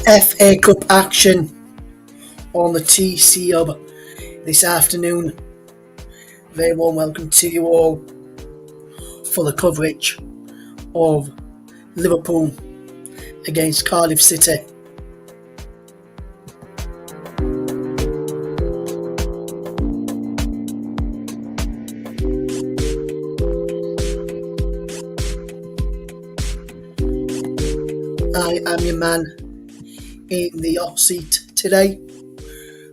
FA Cup action on the TC Hub this afternoon. Very warm welcome to you all for the coverage of Liverpool against Cardiff City. I am your man in the hot seat today.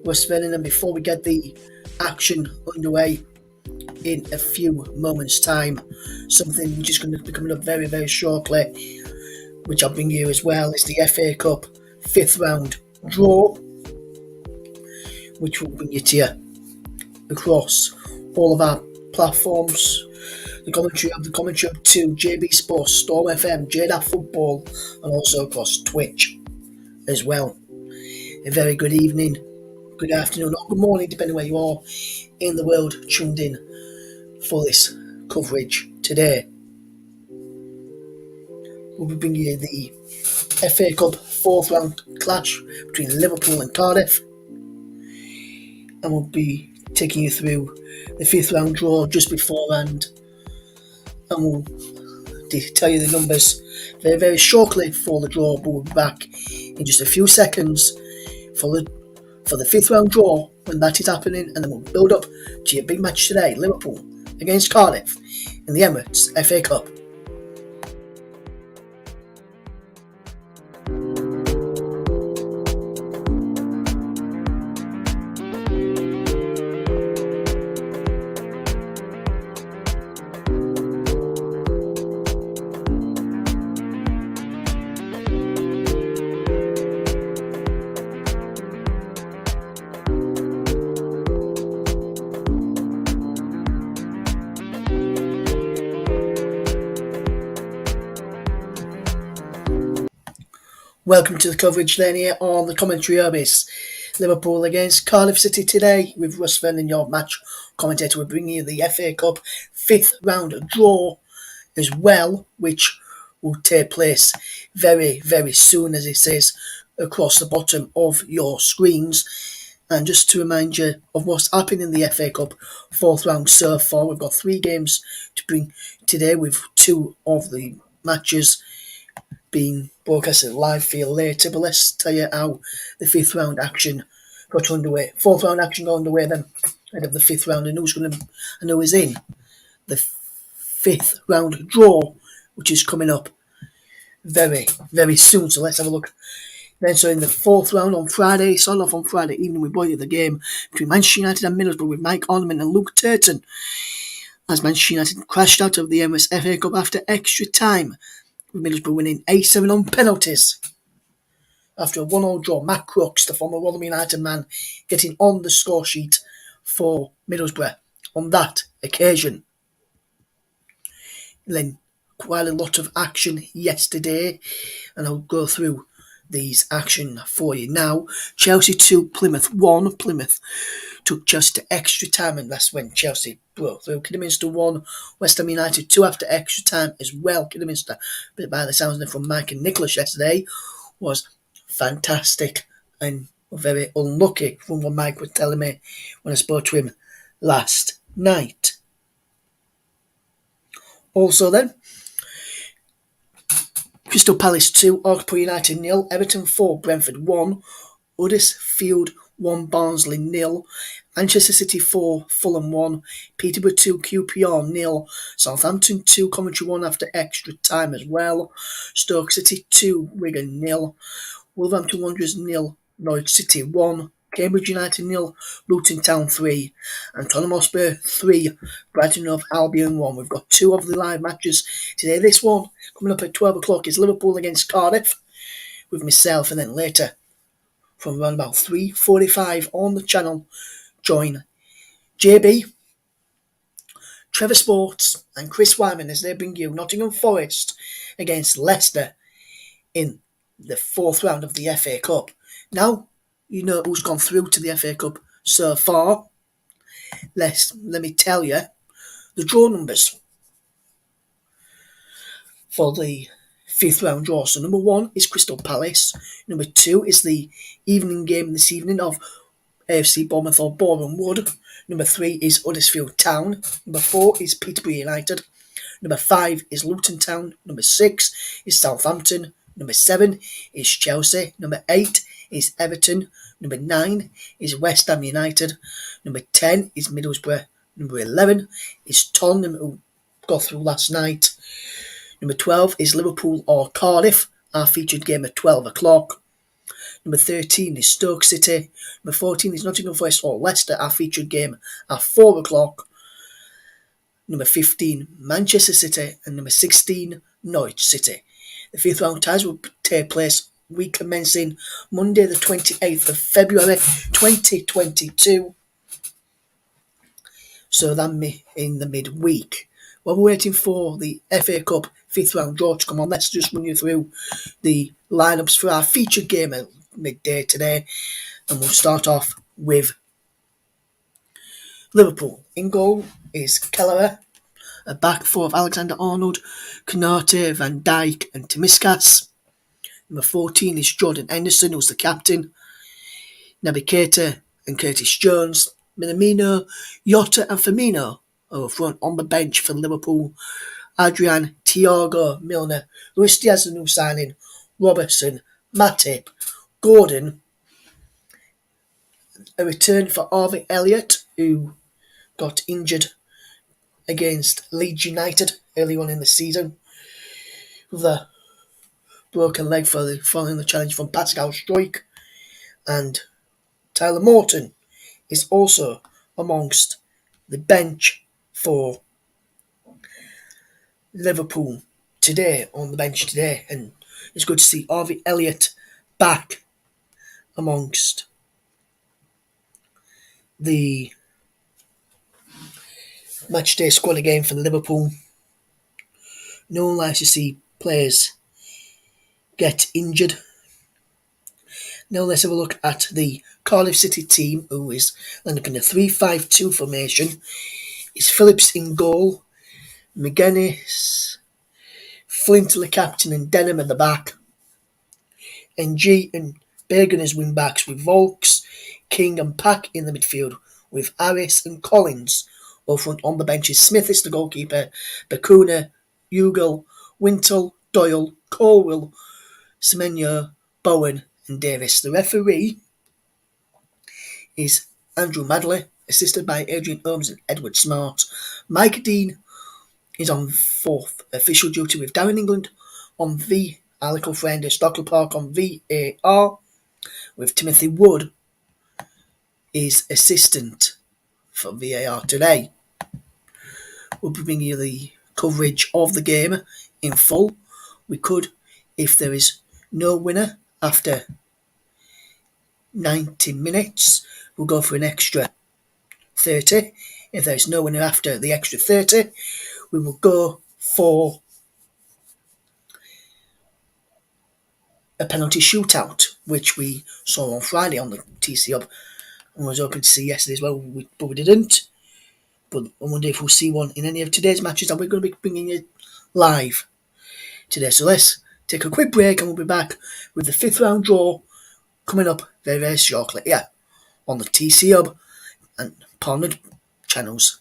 We're spending them before we get the action underway in a few moments' time. Something which is going to be coming up very, very shortly, which I'll bring you as well, is the FA Cup 5th round draw, which will bring you to you across all of our platforms. The commentary of 2, JB Sports, Storm FM, JDA Football, and also across Twitch as well. A very good evening, good afternoon, or good morning, depending where you are in the world tuned in for this coverage today. We'll be bringing you the FA Cup 4th round clash between Liverpool and Cardiff, and we'll be taking you through the 5th round draw just beforehand, and we'll tell you the numbers very, very shortly for the draw, but we'll be back in just a few seconds for the 5th round draw when that is happening, and then we'll build up to your big match today, Liverpool against Cardiff in the Emirates FA Cup. Welcome to the coverage then here on the commentary service. Liverpool against Cardiff City today with Russ Vernon, your match commentator. We're bringing you the FA Cup 5th round draw as well, which will take place very, very soon, as it says across the bottom of your screens. And just to remind you of what's happening in the FA Cup 4th round so far, we've got 3 games to bring today, with 2 of the matches being broadcasted live for you later. But let's tell you how the 5th round action got underway. 4th round action got underway then ahead of the 5th round, and who is in the 5th round draw, which is coming up very, very soon. So let's have a look. Then, so in the 4th round on Friday, started off on Friday evening, we brought you the game between Manchester United and Middlesbrough with Mike Ornament and Luke Turton, as Manchester United crashed out of the Emirates FA Cup after extra time, with Middlesbrough winning 8-7 on penalties. After a 1-1 draw, Matt Crooks, the former Rotherham United man, getting on the score sheet for Middlesbrough on that occasion. Then quite a lot of action yesterday, and I'll go through these action for you now. Chelsea 2, Plymouth 1. Plymouth took Chelsea to extra time, and that's when Chelsea broke through. Kidderminster 1, West Ham United 2 after extra time as well. Kidderminster, but by the sounds of it from Mike and Nicholas yesterday, was fantastic and very unlucky, from what Mike was telling me when I spoke to him last night. Also then, Crystal Palace 2, Oxford United 0, Everton 4, Brentford 1, Huddersfield 1, Barnsley 0, Manchester City 4, Fulham 1, Peterborough 2, QPR 0, Southampton 2, Coventry 1 after extra time as well, Stoke City 2, Wigan 0, Wolverhampton Wanderers 0, Norwich City 1, Cambridge United 0, Luton Town 3, and Tottenham Hotspur 3, Brighton Hove Albion 1. We've got 2 of the live matches today. This one coming up at 12 o'clock is Liverpool against Cardiff with myself, and then later from around about 3:45 on the channel, join JB, Trevor Sports and Chris Wyman as they bring you Nottingham Forest against Leicester in the 4th round of the FA Cup. Now, you know who's gone through to the FA Cup so far. Let me tell you the draw numbers for the fifth round draw. So number 1 is Crystal Palace. Number 2 is the evening game this evening of AFC Bournemouth or Boreham Wood. Number 3 is Huddersfield Town. Number 4 is Peterborough United. Number 5 is Luton Town. Number 6 is Southampton. Number 7 is Chelsea. Number 8 is Everton. Number 9 is West Ham United. Number 10 is Middlesbrough. Number 11 is Tottenham, who got through last night. Number 12 is Liverpool or Cardiff, our featured game at 12 o'clock. Number 13 is Stoke City. Number 14 is Nottingham Forest or Leicester, our featured game at 4 o'clock. Number 15, Manchester City. And number 16, Norwich City. The fifth round ties will take place week commencing Monday the 28th of February 2022. So that in the midweek. While we're waiting for the FA Cup fifth round draw to come on, let's just run you through the lineups for our featured game at midday today. And we'll start off with Liverpool. In goal is Kelleher. A back four of Alexander-Arnold, Konate, Van Dijk and Timiskas. Number 14 is Jordan Henderson, who's the captain. Naby Keita and Curtis Jones. Minamino, Jota and Firmino are up front. On the bench for Liverpool, Adrian, Thiago, Milner, Luis Diaz, the new signing, Robertson, Matip, Gordon. A return for Harvey Elliott, who got injured against Leeds United early on in the season with a broken leg following the challenge from Pascal Struijk. And Tyler Morton is also amongst the bench for Liverpool today, on the bench today, and it's good to see Harvey Elliott back amongst the matchday squad again for Liverpool. No one likes to see players get injured. Now let's have a look at the Cardiff City team, who is landing in a 3-5-2 formation. It's Phillips in goal, McGuinness, Flint the captain and Denham at the back. NG and Bergen as wing backs, with Volks, King and Pack in the midfield, with Harris and Collins. Up front on the bench is Smith is the goalkeeper, Bakuna, Ugal, Wintle, Doyle, Colwell, Semenyo, Bowen and Davis. The referee is Andrew Madley, assisted by Adrian Holmes and Edward Smart. Mike Dean is on fourth official duty, with Darren England on V, our little friend at Stockley Park on VAR, with Timothy Wood is assistant for VAR today. We'll be bringing you the coverage of the game in full. We could, if there is no winner after 90 minutes, we'll go for an extra 30. If there is no winner after the extra 30, we will go for a penalty shootout, which we saw on Friday on the TC Hub and was hoping to see yesterday as well, but we didn't. But I wonder if we'll see one in any of today's matches that we're going to be bringing it live today. So let's take a quick break and we'll be back with the fifth round draw coming up very, very shortly. Yeah, on the TC Hub and partnered channels.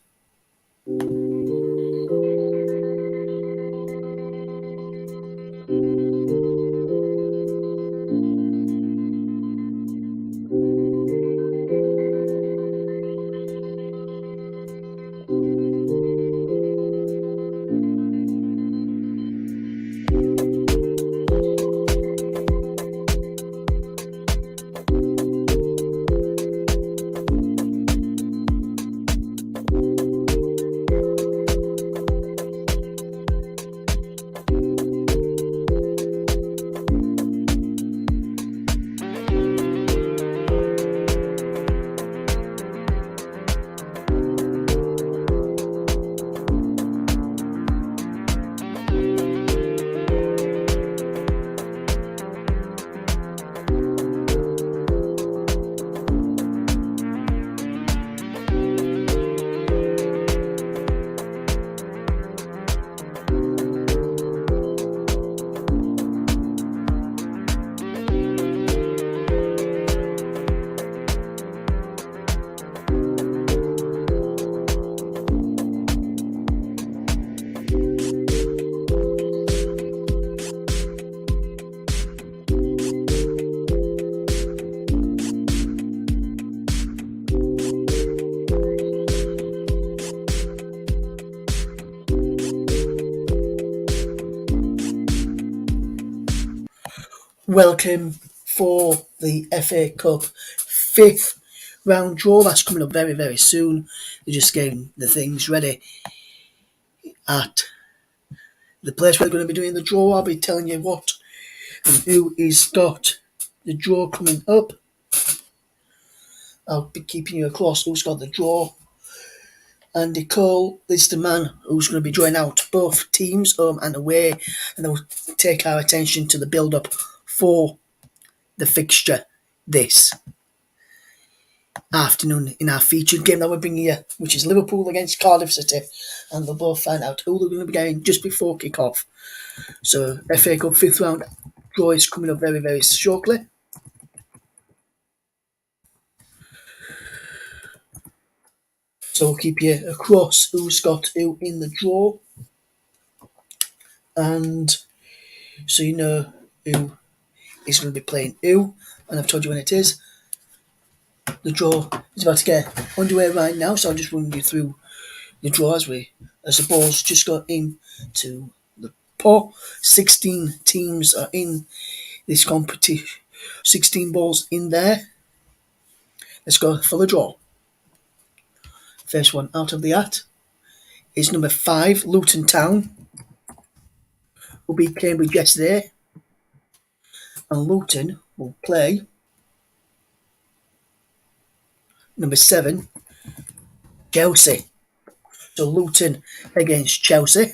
welcome for the FA Cup fifth round draw. That's coming up very, very soon. They're just getting the things ready at the place where they're going to be doing the draw. I'll be telling you what and who is got the draw coming up. I'll be keeping you across who's got the draw. Andy Cole is the man who's going to be drawing out both teams, home and away, and they'll take our attention to the build-up for the fixture this afternoon in our featured game that we're bringing you, which is Liverpool against Cardiff City, and they'll both find out who they're going to be getting just before kick-off. So FA Cup fifth round draw is coming up very, very shortly. So we'll keep you across who's got who in the draw, and so you know who is going to be playing who, and I've told you when it is. The draw is about to get underway right now, so I'll just run you through the draw as the balls just got into the pot. 16 teams are in this competition. 16 balls in there. Let's go for the draw. First one out of the hat is number 5, Luton Town, who beat Cambridge yesterday. And Luton will play number 7, Chelsea. So Luton against Chelsea.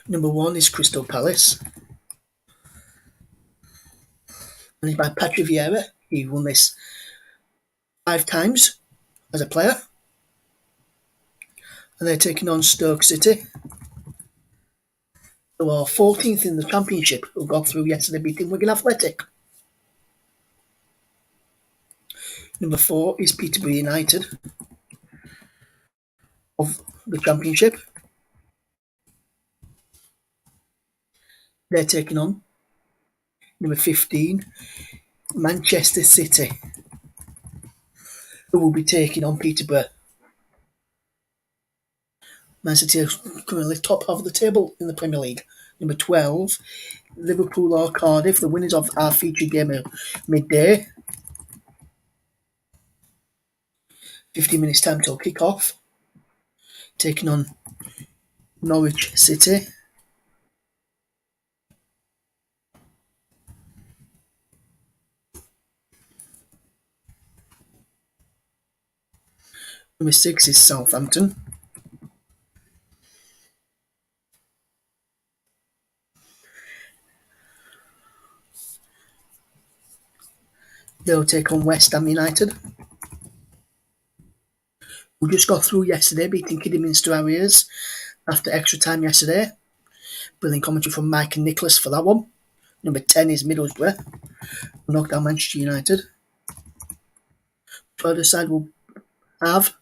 Number 1 is Crystal Palace. And it's by Patrick Vieira. He won this 5 times as a player. And they're taking on Stoke City, who are 14th in the Championship, who got through yesterday beating Wigan Athletic. Number 4 is Peterborough United of the Championship. They're taking on number 15, Manchester City, who will be taking on Peterborough. Man City are currently top of the table in the Premier League. Number 12, Liverpool or Cardiff, the winners of our featured game at midday. 15 minutes time till kick-off. Taking on Norwich City. Number 6 is Southampton. They'll take on West Ham United, who just got through yesterday, beating Kidderminster Harriers after extra time yesterday. Brilliant commentary from Mike and Nicholas for that one. Number 10 is Middlesbrough, who knocked out Manchester United. The other side will have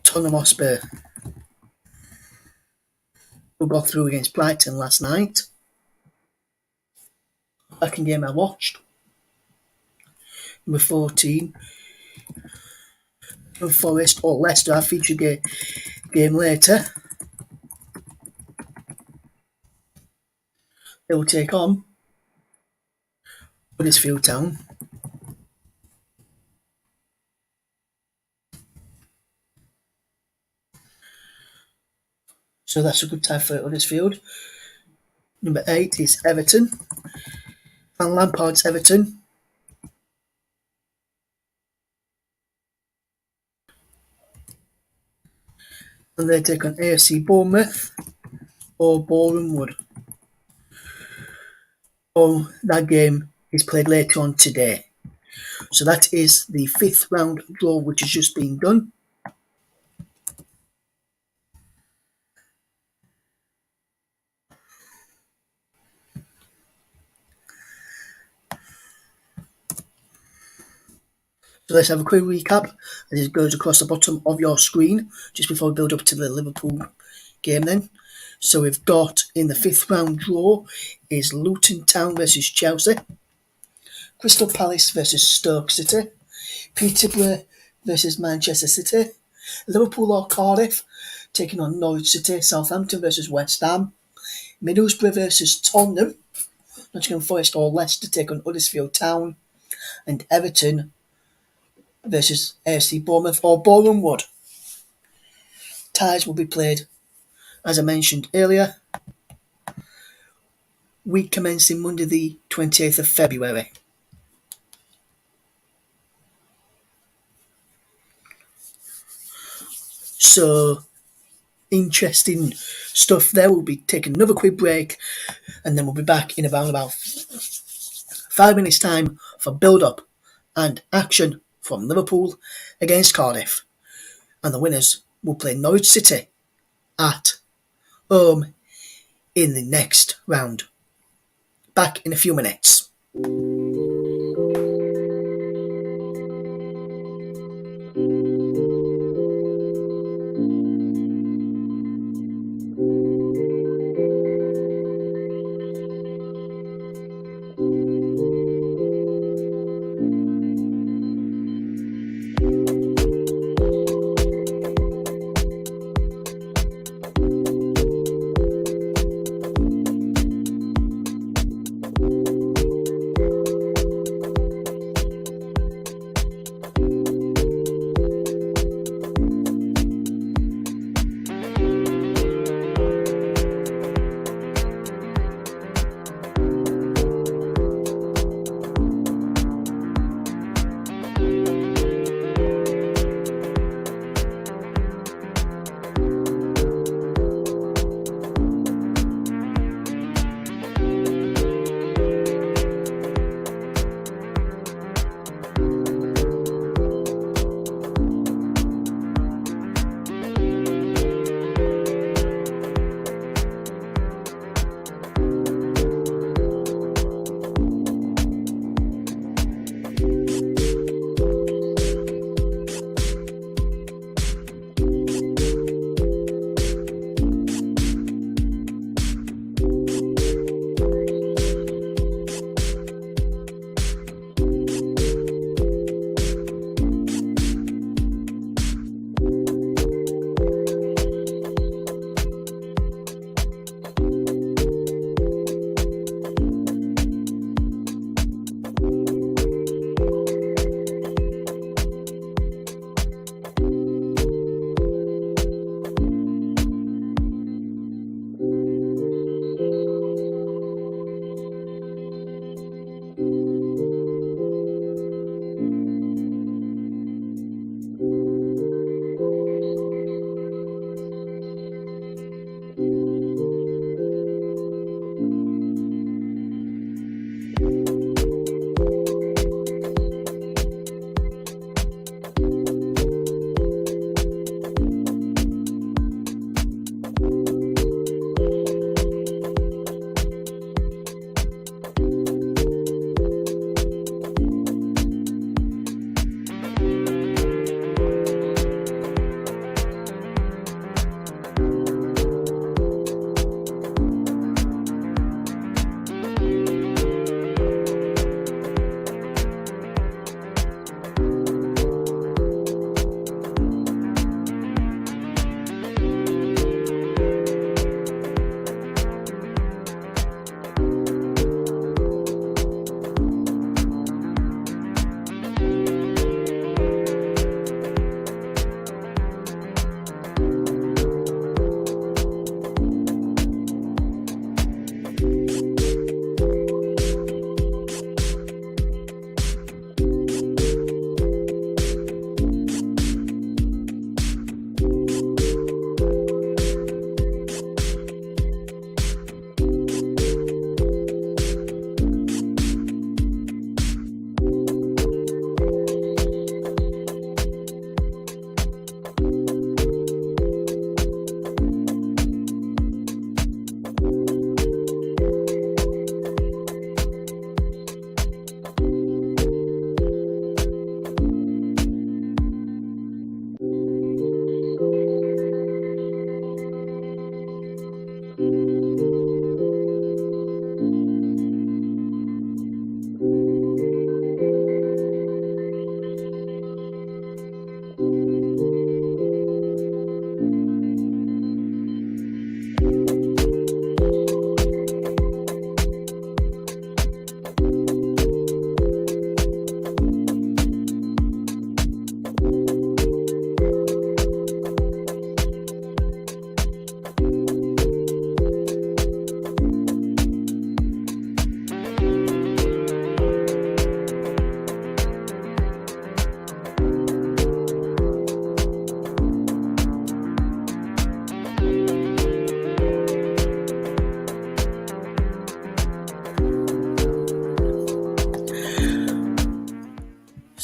Tottenham Hotspur, who got through against Brighton last night. Second game I watched. Number 14, Forest or Leicester, our featured game later. They will take on Huddersfield Town. So that's a good time for Huddersfield. Number 8 is Everton. And Lampard's Everton. And they take on AFC Bournemouth or Boreham Wood. Oh, that game is played later on today. So that is the 5th round draw, which has just been done. So let's have a quick recap as it goes across the bottom of your screen just before we build up to the Liverpool game then. So we've got in the 5th round draw is Luton Town versus Chelsea, Crystal Palace versus Stoke City, Peterborough versus Manchester City, Liverpool or Cardiff taking on Norwich City, Southampton versus West Ham, Middlesbrough versus Tottenham, Nottingham Forest or Leicester take on Huddersfield Town, and Everton versus AFC Bournemouth or Boreham Wood. Ties will be played, as I mentioned earlier, week commencing Monday the 28th of February. So, interesting stuff there. We'll be taking another quick break and then we'll be back in around about 5 minutes time for build-up and action from Liverpool against Cardiff. And the winners will play Norwich City at home in the next round. Back in a few minutes.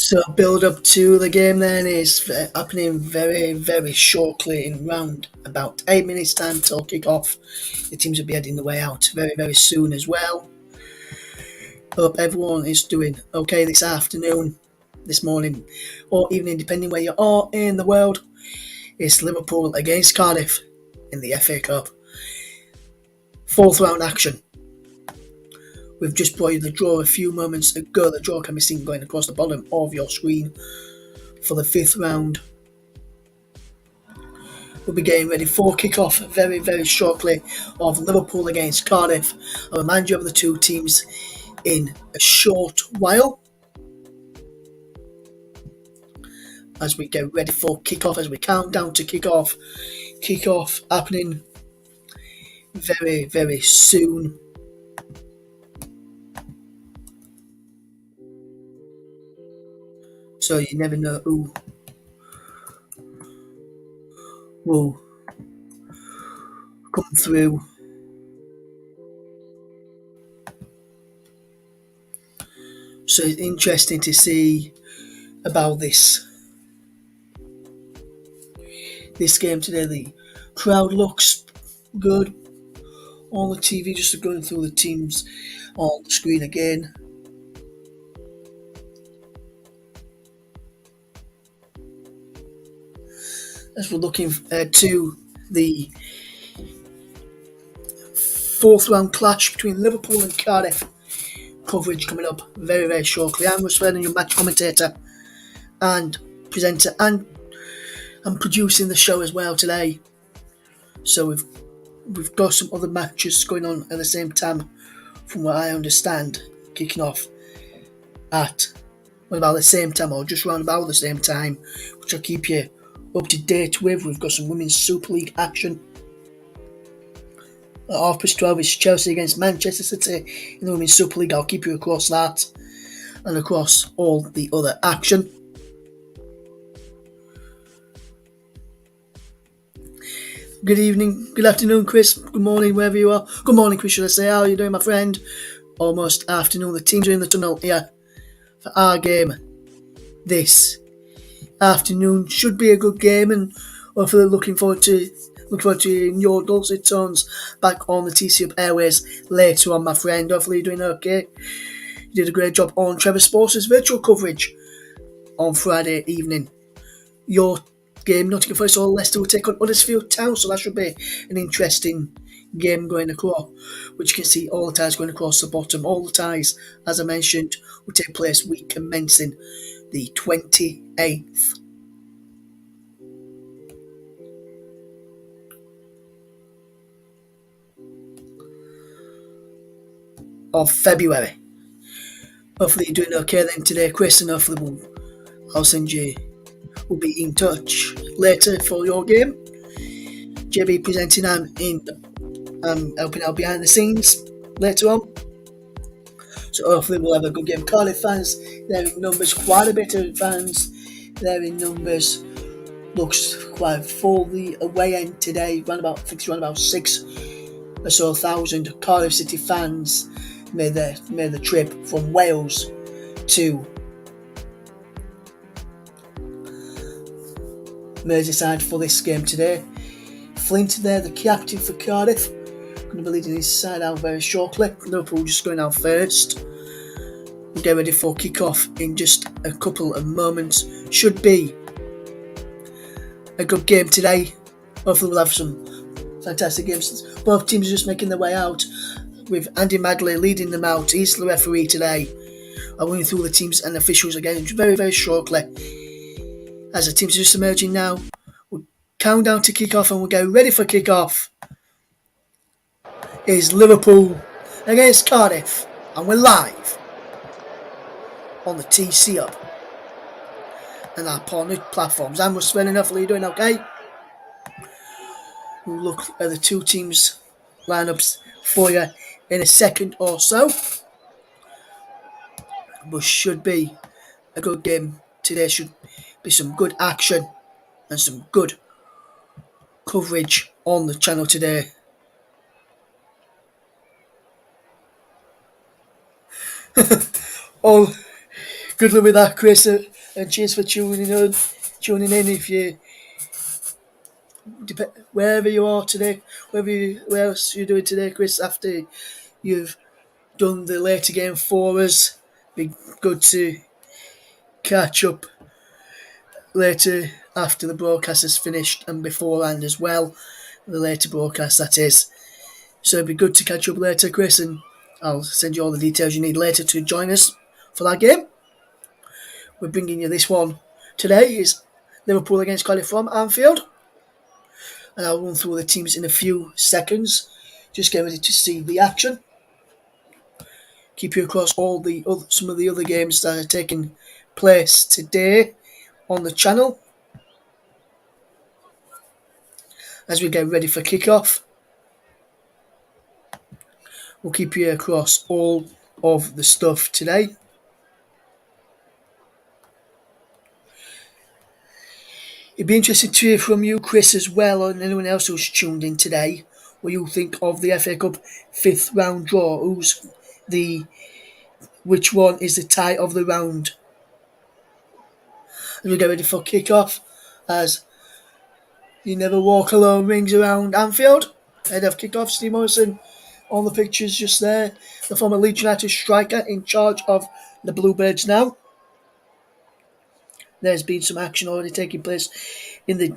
So build up to the game then is happening very, very shortly in round about 8 minutes time till kick off. The teams will be heading the way out very, very soon as well. Hope everyone is doing okay this afternoon, this morning, or evening, depending where you are in the world. It's Liverpool against Cardiff in the FA Cup. Fourth round action. We've just brought you the draw a few moments ago. The draw can be seen going across the bottom of your screen for the fifth round. We'll be getting ready for kick-off very, very shortly of Liverpool against Cardiff. I'll remind you of the two teams in a short while as we get ready for kick-off, as we count down to kick-off. Kick-off happening very, very soon. So you never know who will come through. So it's interesting to see about this game today. The crowd looks good on the TV, just going through the teams on the screen again. As we're looking to the fourth round clash between Liverpool and Cardiff. Coverage coming up very, very shortly. I'm Russ Vernon, your match commentator and presenter, and I'm producing the show as well today. So we've got some other matches going on at the same time, from what I understand, kicking off at about the same time, or just round about the same time, which I'll keep you up to date with. We've got some Women's Super League action. At 12:30 is Chelsea against Manchester City in the Women's Super League. I'll keep you across that and across all the other action. Good evening, good afternoon, Chris. Good morning, wherever you are. Good morning, Chris, should I say. How are you doing, my friend? Almost afternoon. The teams are in the tunnel here for our game this afternoon. Should be a good game, and hopefully looking forward to hearing your dulcet tones back on the TC Up Airways later on, my friend. Hopefully you're doing okay. You did a great job on Trevor Sports' virtual coverage on Friday evening. Your game, Nottingham Forest or Leicester, will take on Huddersfield Town, so that should be an interesting game going across, which you can see all the ties going across the bottom. All the ties, as I mentioned, will take place week commencing the 28th. Of February. Hopefully you're doing okay then today, Chris, and hopefully we'll be in touch later for your game. JB presenting, I'm helping out behind the scenes later on. So hopefully we'll have a good game. Cardiff fans, they're in numbers, quite a bit of fans. They're in numbers. Looks quite full. The away end today, around about 6 or so thousand Cardiff City fans made the trip from Wales to Merseyside for this game today. Flint there, the captain for Cardiff, going to be leading his side out very shortly. Liverpool just going out first. We'll get ready for kick-off in just a couple of moments. Should be a good game today. Hopefully we'll have some fantastic games. Both teams are just making their way out, with Andy Magley leading them out. He's the referee today. I'll run through the teams and officials again very, very shortly. As the teams are just emerging now, we'll count down to kick off and we'll get ready for kick off. Is Liverpool against Cardiff, and we're live on the TC Up and our partner platforms. I'm Russ Vernon. Hopefully you're doing okay. We'll look at the two teams' lineups for you in a second or so. But should be a good game today. Should be some good action and some good coverage on the channel today. Oh, good luck with that, Chris. and cheers for tuning in. If you wherever you are today, where else you're doing today, Chris, after you've done the later game for us, be good to catch up later after the broadcast is finished and beforehand as well. The later broadcast, that is. So it'd be good to catch up later, Chris, and I'll send you all the details you need later to join us for that game. We're bringing you this one today. Is Liverpool against Cardiff from Anfield, and I'll run through the teams in a few seconds. Just get ready to see the action. Keep you across some of the other games that are taking place today on the channel as we get ready for kick-off. We'll keep you across all of the stuff today. It'd be interesting to hear from you, Chris, as well, and anyone else who's tuned in today, what you think of the FA Cup fifth round draw. Which one is the tie of the round? As we get ready for kick-off, as You Never Walk Alone rings around Anfield. Head of kick-off, Steve Morrison on the pictures just there. The former Leeds United striker in charge of the Bluebirds now. There's been some action already taking place in the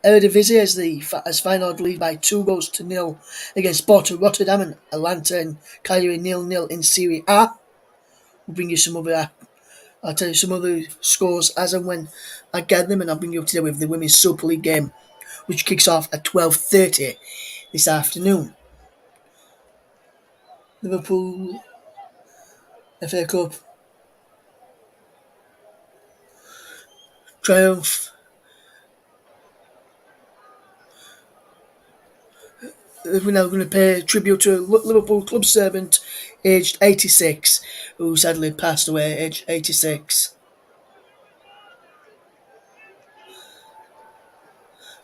Eredivisie as Feyenoord lead by 2-0 against Sparta Rotterdam and Atalanta and Cagliari 0-0 in Serie A. We'll bring you I'll tell you some other scores as and when I get them, and I'll bring you up to date with the Women's Super League game, which kicks off at 12:30 this afternoon. Liverpool FA Cup triumph. We're now going to pay tribute to a Liverpool club servant aged 86, who sadly passed away aged 86.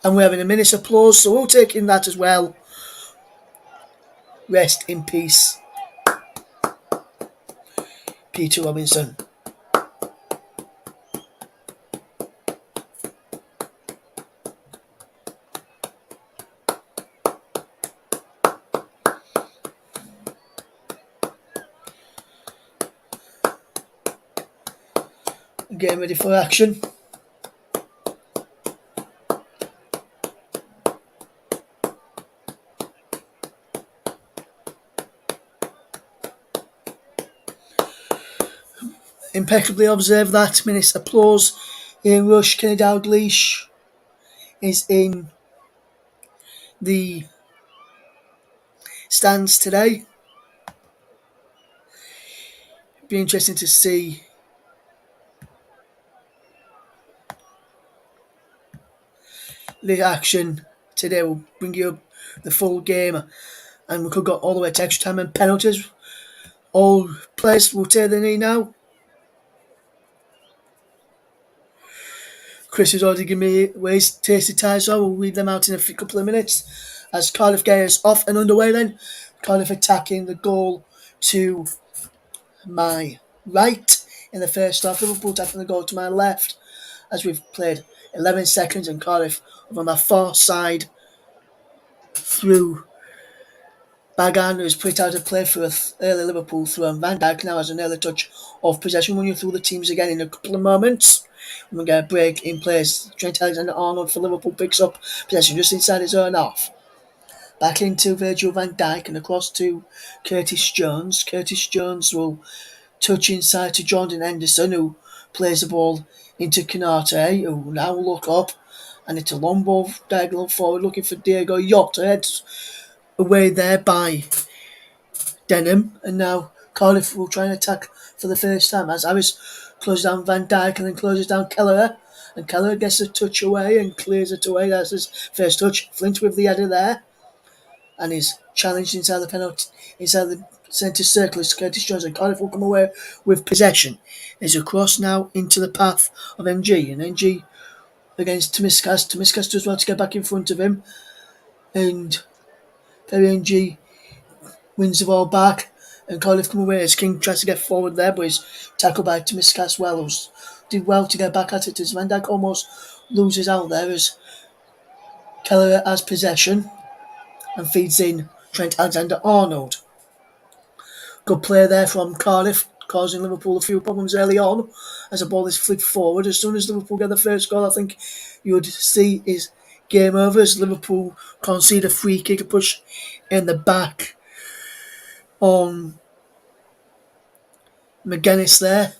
And we're having a minute's applause, so we'll take in that as well. Rest in peace, Peter Robinson. Getting ready for action. Impeccably observed that minute's applause. Ian Rush, Kenny Dalglish is in the stands today. Be interesting to see the action today. We'll bring you the full game, and we could go all the way to extra time and penalties. All players will take the knee now. Chris has already given me ways tasty ties, so we'll read them out in a couple of minutes. As Cardiff gets off and underway then. Cardiff attacking the goal to my right in the first half. Liverpool attacking the goal to my left as we've played 11 seconds, and Cardiff on the far side through Bagan, who's put out a play for early Liverpool through, and Van Dijk now has an early touch of possession. We'll run you through the teams again in a couple of moments. And we get a break in place. Trent Alexander-Arnold for Liverpool picks up possession just inside his own half. Back into Virgil van Dijk and across to Curtis Jones. Curtis Jones will touch inside to Jordan Henderson, who plays the ball into Canate, who will now look up, and it's a long ball diagonal forward looking for Diego Jota. Heads away there by Denham, and now Cardiff will try and attack for the first time as Harris closes down Van Dijk and then closes down Kelleher, and Kelleher gets a touch away and clears it away. That's his first touch. Flint with the header there, and is challenged inside the centre circle as Curtis Jones, and Cardiff will come away with possession. There's a cross now into the path of MG, and MG against Tomiskas. Tomiskas does well to get back in front of him, and MG wins the ball back, and Cardiff come away as King tries to get forward there, but he's tackled by Tomiskas well, who's did well to get back at it as Van Dijk almost loses out there as Keller has possession and feeds in Trent Alexander-Arnold. Good play there from Cardiff, causing Liverpool a few problems early on as the ball is flicked forward. As soon as Liverpool get the first goal, I think you would see is game over as Liverpool concede a free kick, a push in the back on McGuinness there.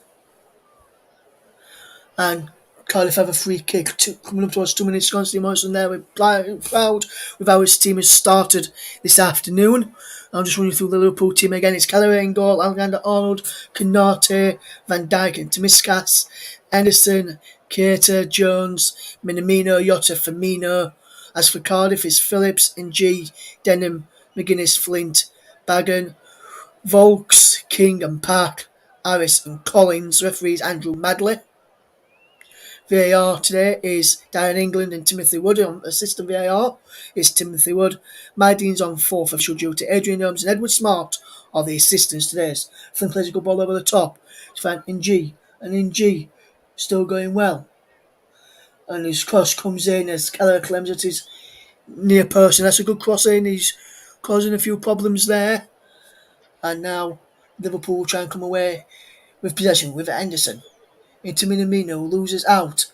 And Cardiff have a free kick coming up towards 2 minutes. Constantly Morrison there with proud with how his team has started this afternoon. I'm just running through the Liverpool team again. It's Callaway in goal, Alexander-Arnold, Canate, Van Dijk and Tomiskas, Anderson, Keita, Jones, Minamino, Jota, Firmino. As for Cardiff, it's Phillips, Ng, Denham, McGuinness, Flint, Bagan, Volks, King and Park, Harris and Collins. Referees Andrew Madley. VAR today is Darren England and Timothy Wood. On assistant VAR is Timothy Wood. Mydeen's on fourth official duty. Adrian Holmes and Edward Smart are the assistants today. Flynn plays a good ball over the top to find Ng. And Ng still going well. And his cross comes in as Keller claims it is near post. And that's a good cross in. He's causing a few problems there. And now Liverpool will try and come away with possession with Anderson. Into Minamino, loses out.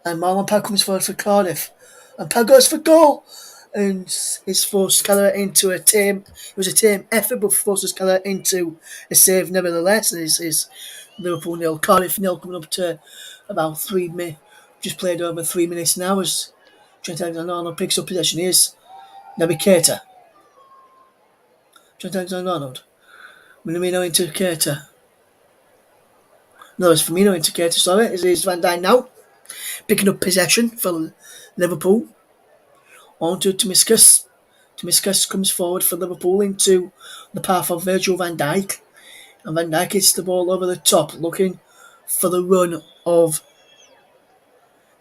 And Marlon Pag comes forward for Cardiff. And Pag goes for goal! And it's forced Keller into a tame. It was a tame effort, but forces Keller into a save nevertheless. And it's Liverpool 0, Cardiff 0, coming up to about 3 minutes. Just played over 3 minutes now as Trent Alexander-Arnold picks up possession. Here's Naby Keita. Trent Alexander-Arnold. Minamino into Keita. No, it's Firmino into Keita, sorry. It's Van Dijk now. Picking up possession for Liverpool. On to Tomiskas. Tomiskas comes forward for Liverpool into the path of Virgil van Dijk. And Van Dijk hits the ball over the top, looking for the run of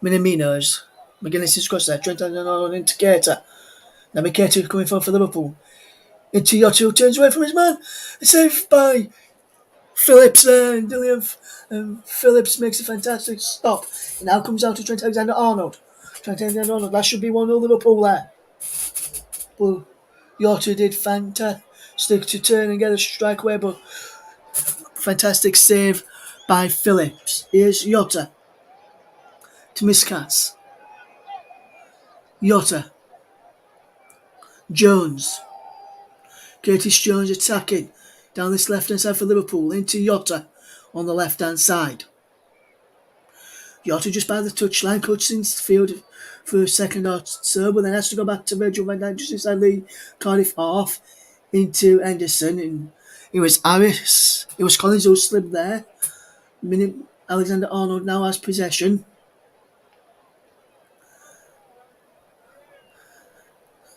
Minamino's. McGuinness is crossed there. Trent Alexander-Arnold into Keita. Now Keita coming forward for Liverpool. Into Jota, who turns away from his man. It's saved by Phillips there, and Phillips makes a fantastic stop. And now comes out to Trent Alexander-Arnold. Trent Alexander-Arnold, that should be 1-0 Liverpool there. But Jota did fantastic to turn and get a strike away, but fantastic save by Phillips. Here's Jota. Tomiskas. Jota. Jones. Curtis Jones attacking down this left-hand side for Liverpool into Jota on the left-hand side. Jota just by the touchline, cuts into the field for a second or so, but then has to go back to Virgil van Dijk just inside the Cardiff half into Anderson. And it was Harris, it was Collins who slipped there. Alexander-Arnold now has possession.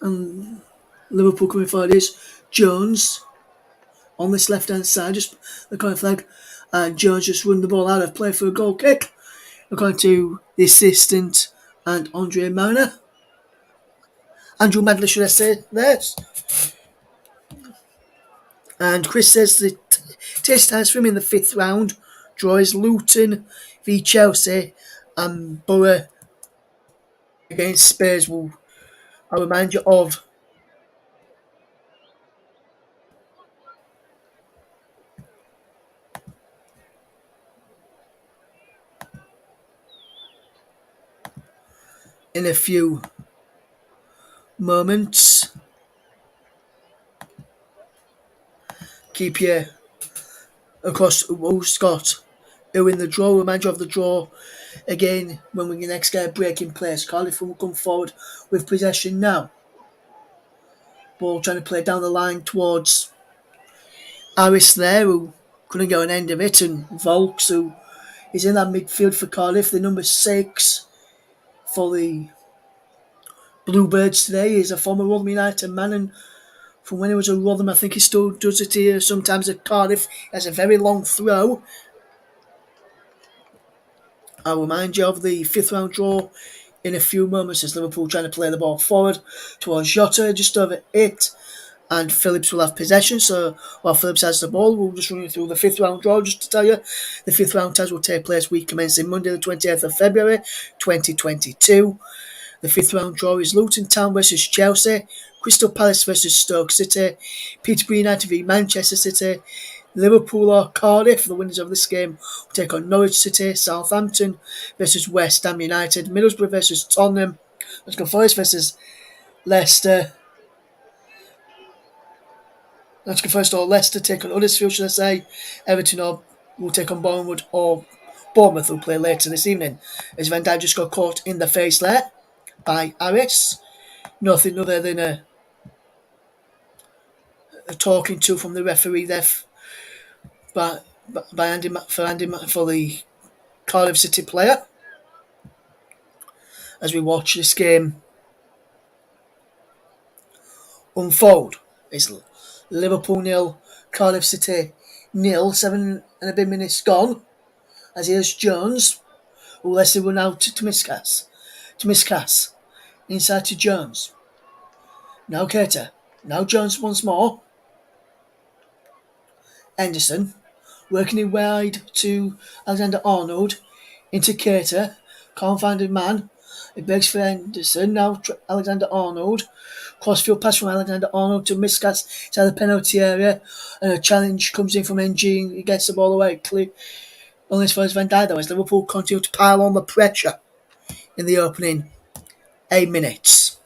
And Liverpool coming forward is Jones on this left-hand side, just the corner flag, and Jones just run the ball out of play for a goal kick. According to the assistant and Andrew Madley, should I say that? And Chris says that test times for him in the 5th round draw is Luton v Chelsea and Borough against Spurs. I'll remind you of in a few moments. Keep you across who's got who in the draw. Remind you of the draw again when we next get a break in place. Cardiff will come forward with possession now. Ball trying to play down the line towards Harris there, who couldn't get an end of it, and Volks, who is in that midfield for Cardiff, the number 6 for the Bluebirds today. He's a former Rotherham United man, and from when he was at Rotherham, I think he still does it here sometimes at Cardiff. He has a very long throw. I'll remind you of the 5th round draw in a few moments as Liverpool trying to play the ball forward towards Jota, just over 8. and Phillips will have possession. So while Phillips has the ball, we'll just run you through the fifth round draw just to tell you. The fifth round test will take place week commencing Monday the 20th of February 2022. The fifth round draw is Luton Town versus Chelsea, Crystal Palace versus Stoke City, Peterborough United v Manchester City, Liverpool or Cardiff. The winners of this game will take on Norwich City, Southampton versus West Ham United, Middlesbrough versus Tottenham, Nottingham Forest versus Leicester. Nottingham Forest or Leicester take on Huddersfield, should I say. Everton will take on Bournemouth will play later this evening. As Van Dijk just got caught in the face there by Harris. Nothing other than a talking to from the referee there by Andy for the Cardiff City player. As we watch this game unfold, it's Liverpool 0, Cardiff City 0, 7.5 minutes gone. As here's Jones, who lets it run out to Miscas. Inside to Jones. Now Keita. Now Jones once more. Henderson. Working it wide to Alexander-Arnold. Into Keita. Can't find a man. It breaks for Henderson. Now Alexander-Arnold. Crossfield pass from Alexander-Arnold to Miscas inside the penalty area. And a challenge comes in from NG and he gets the ball away. Clear. Only as far as Van Dijk though, as Liverpool continue to pile on the pressure in the opening 8 minutes.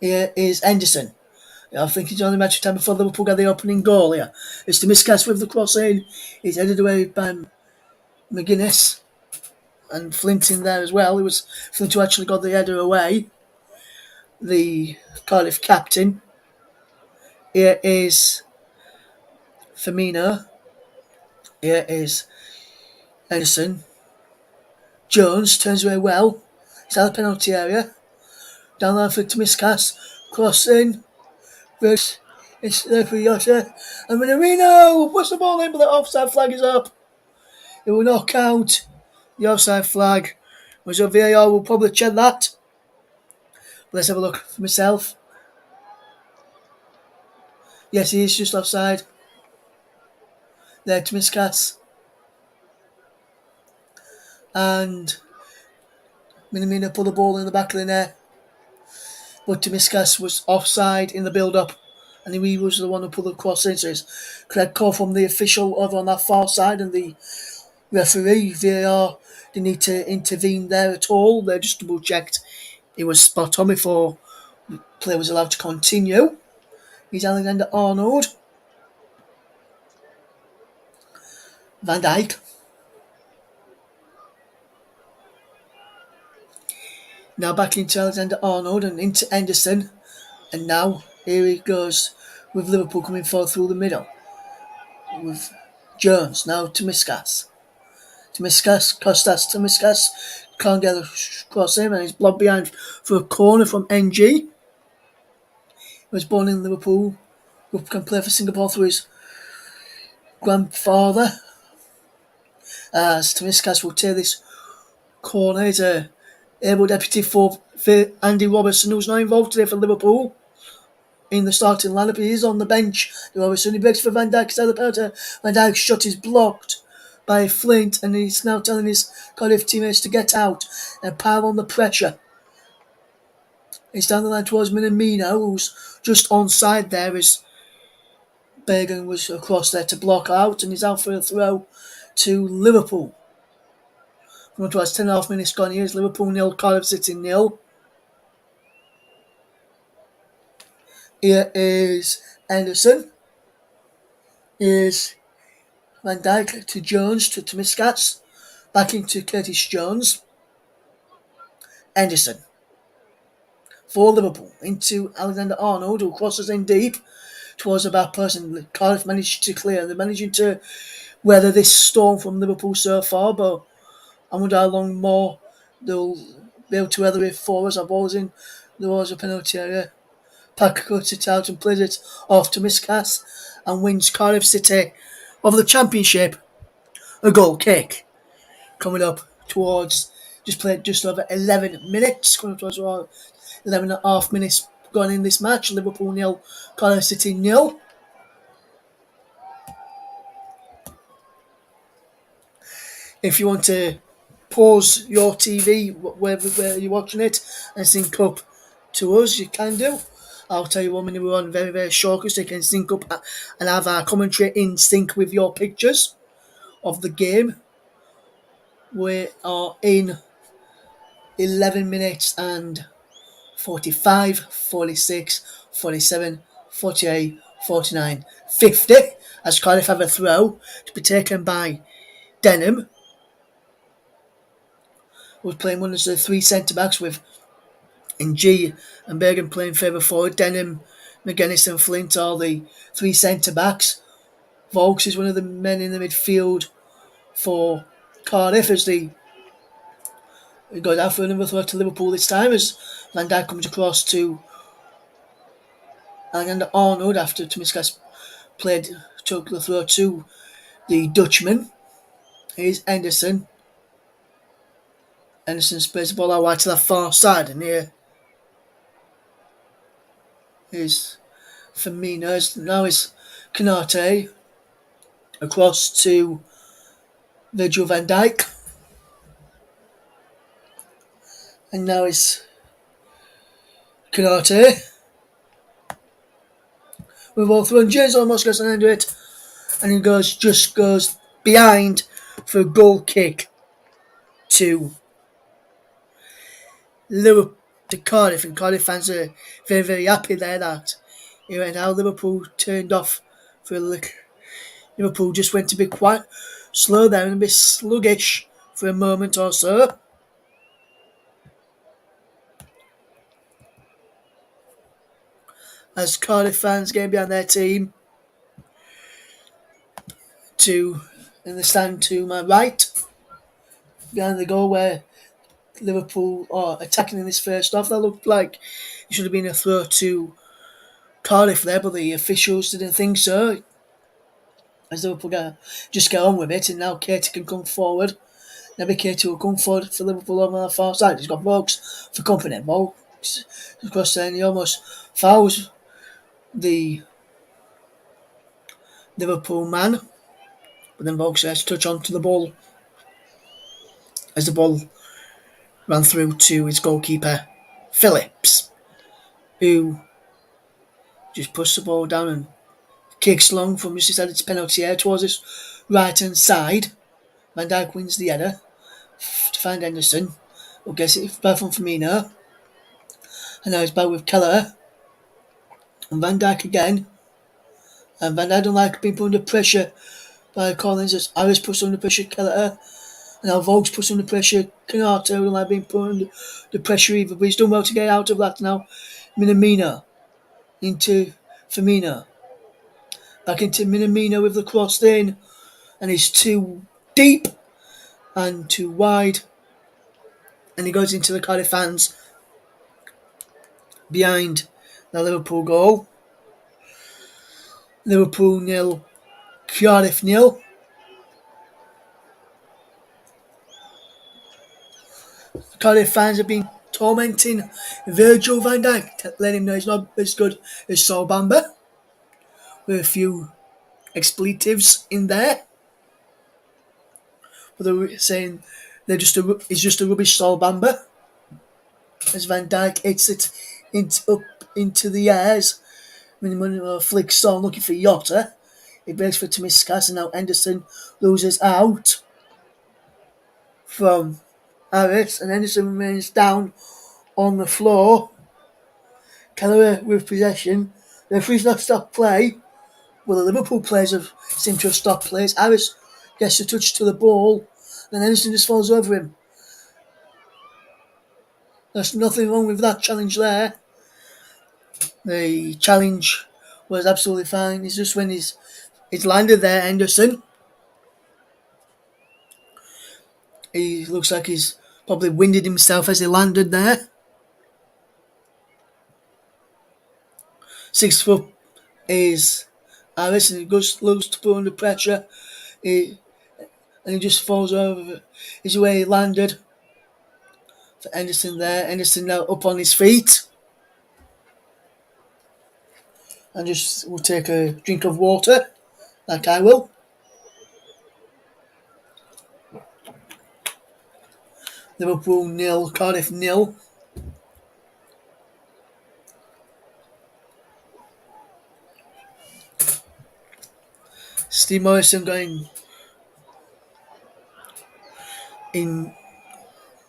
Here is Henderson. I think he's only match time before Liverpool got the opening goal here. It's to Miscas with the cross in. He's headed away by McGuinness. And Flint in there as well. It was Flint who actually got the header away. The Cardiff captain. Here is Firmino. Here is Henderson. Jones turns away well. It's out of the penalty area. Down there for Miscas. Cross in. First, it's there for Yosha. And Minarino puts the ball in, but the offside flag is up. It will not count. The offside flag was up. VAR will probably check that. But let's have a look for myself. Yes, he is just offside. There to Miscas. And Minamino put the ball in the back of the net. But Miscas was offside in the build-up. And he was the one who put the cross in. So it's correct call from the official over on that far side. And the referee, VAR, didn't need to intervene there at all. They just double-checked. It was spot on before the play was allowed to continue. He's Alexander-Arnold. Van Dijk. Now back into Alexander-Arnold and into Henderson. And now here he goes with Liverpool coming forward through the middle. With Jones now to Miscas. Costas to Miscas. Can't get a cross in and he's blocked behind for a corner from NG. He was born in Liverpool. Can play for Singapore through his grandfather. As Miscas will take this corner. He's a able deputy for Andy Robertson, who's not involved today for Liverpool in the starting lineup. He is on the bench. Robertson, he breaks for Van Dijk. Van Dijk's shot is blocked by Flint, and he's now telling his Cardiff teammates to get out and pile on the pressure. He's down the line towards Minamino, who's just onside there as Bergen was across there to block out, and he's out for a throw to Liverpool. Come on towards 10.5 minutes gone. Here's Liverpool 0, Cardiff City 0. Here is Henderson. Here's Van Dijk to Jones to Miscas. Back into Curtis Jones. Henderson. For Liverpool. Into Alexander-Arnold, who crosses in deep towards the back person. Cardiff managed to clear. They're managing to weather this storm from Liverpool so far, but I wonder how long more they'll be able to weather it for us. Our ball's in. There was a penalty area. Packer cuts it out and plays it off to Miscas and wins Cardiff City of the Championship a goal kick. Coming up towards just over 11 minutes. Coming up towards 11.5 minutes gone in this match. Liverpool 0, Cardiff City 0. If you want to pause your TV where you're watching it and sync up to us, you can do. I'll tell you one minute we're on very, very short so you can sync up and have our commentary in sync with your pictures of the game. We are in 11 minutes and 45, 46, 47, 48, 49, 50 as Cardiff have a throw to be taken by Denham. We're playing one of the three centre-backs with Ng and Bergen playing further forward. Denham, McGuinness and Flint are the three centre-backs. Volks is one of the men in the midfield for Cardiff as they go down for another throw to Liverpool this time as Van Dijk comes across to Alexander Arnold after Tomiskas took the throw to the Dutchman. Here's Henderson. Henderson spreads the ball out wide to the far side, and here is Firmino. Now is Canate across to Virgil van Dijk. And now it's Canate. With all through, and James almost gets an end to it. And he just goes behind for a goal kick to Liverpool, to Cardiff. And Cardiff fans are very, very happy there that he went out. Liverpool turned off for a look. Liverpool just went a bit quite slow there and a bit sluggish for a moment or so. As Cardiff fans get behind their team in the stand to my right, behind the goal where Liverpool are attacking in this first half. That looked like it should have been a throw to Cardiff there, but the officials didn't think so. As Liverpool just get on with it, and now Katie can come forward. Maybe Katie will come forward for Liverpool on the far side. He's got Vokes for company. Vokes, of course, then he almost fouls the Liverpool man, but then Vokes has to touch onto the ball as the ball ran through to his goalkeeper Phillips, who just pushed the ball down and kicks long from just inside its penalty area towards his right hand side. Van Dijk wins the header to find Henderson, who gets it back from Firmino, and now he's back with Keller and Van Dijk again. And Van Dijk don't like being put under pressure by Collins as Harris puts under pressure Keller. And now Vokes puts under pressure Canate, who don't like being put under the pressure either, but he's done well to get out of that now. Minamino into Firmino. Back into Minamino with the cross in, and he's too deep and too wide. And he goes into the Cardiff fans behind the Liverpool goal. Liverpool 0, Cardiff 0. Cardiff fans have been tormenting Virgil van Dijk, letting him know he's not as good as Sol Bamba, with a few expletives in there. But they're saying he's just a rubbish Sol Bamba. As Van Dijk hits it up into the airs, when flicks on looking for Yotta. He breaks for Tomiskas, and now Henderson loses out from Harris, and Henderson remains down on the floor. Keller with possession. The referee's not stopped play. Well, the Liverpool players seem to have stopped play. Harris gets a touch to the ball, and Henderson just falls over him. There's nothing wrong with that challenge there. The challenge was absolutely fine. It's just when he's landed there, Henderson. He looks like he's probably winded himself as he landed there. 6 foot is Harris, and he looks to put under pressure. And he just falls over. Is where he landed. For Henderson there. Henderson now up on his feet. and just will take a drink of water, like I will. Liverpool nil, Cardiff nil. Steve Morrison going in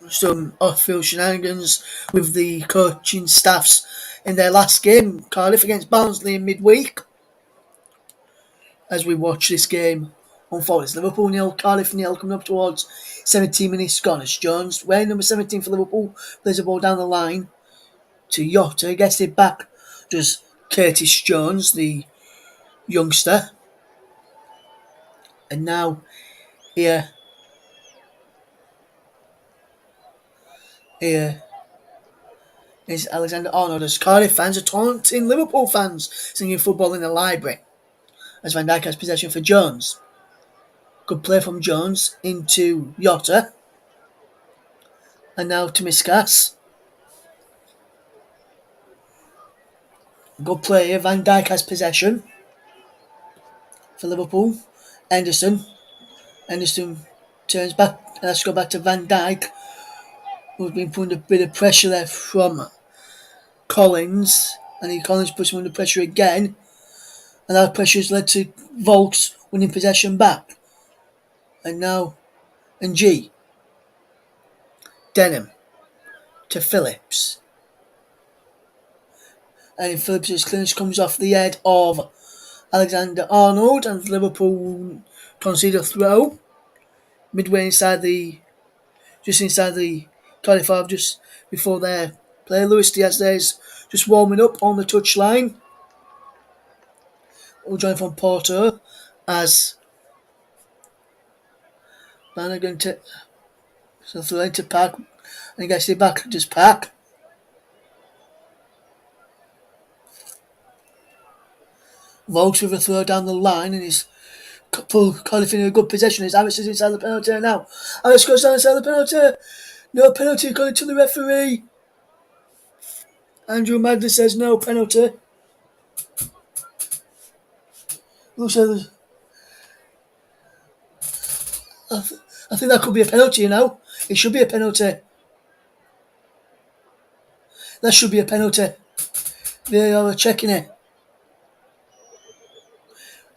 some off-field shenanigans with the coaching staffs in their last game, Cardiff against Barnsley in midweek. As we watch this game unfold, it's Liverpool nil, Cardiff nil, coming up towards 17 minutes gone. As Jones, wearing number 17 for Liverpool, plays the ball down the line to Jota, gets it back. Does Curtis Jones, the youngster, and now here is Alexander Arnold as Cardiff fans are taunting Liverpool fans singing football in the library. As Van Dijk has possession for Jones. Good play from Jones into Jota. And now to Miskas. Good play here. Van Dijk has possession for Liverpool. Henderson turns back. Let's go back to Van Dijk, who's been putting a bit of pressure there from Collins. And Collins puts him under pressure again. And that pressure has led to Volks winning possession back. And now Ng. Denham to Phillips. And Phillips' clearance comes off the head of Alexander Arnold, and Liverpool concede a throw midway inside the Cardiff half, just before their player. Luis Diaz there is just warming up on the touchline. We'll join from Porto as Banner going to throw into Park, and he gets it back to Park. Volks with a throw down the line, and he's Cardiff in a good possession. As Harris is inside the penalty area now. Harris goes down inside the penalty. No penalty according to the referee. Andrew Magda says no penalty. Looks like I think that could be a penalty, you know. It should be a penalty. That should be a penalty. VAR are checking it.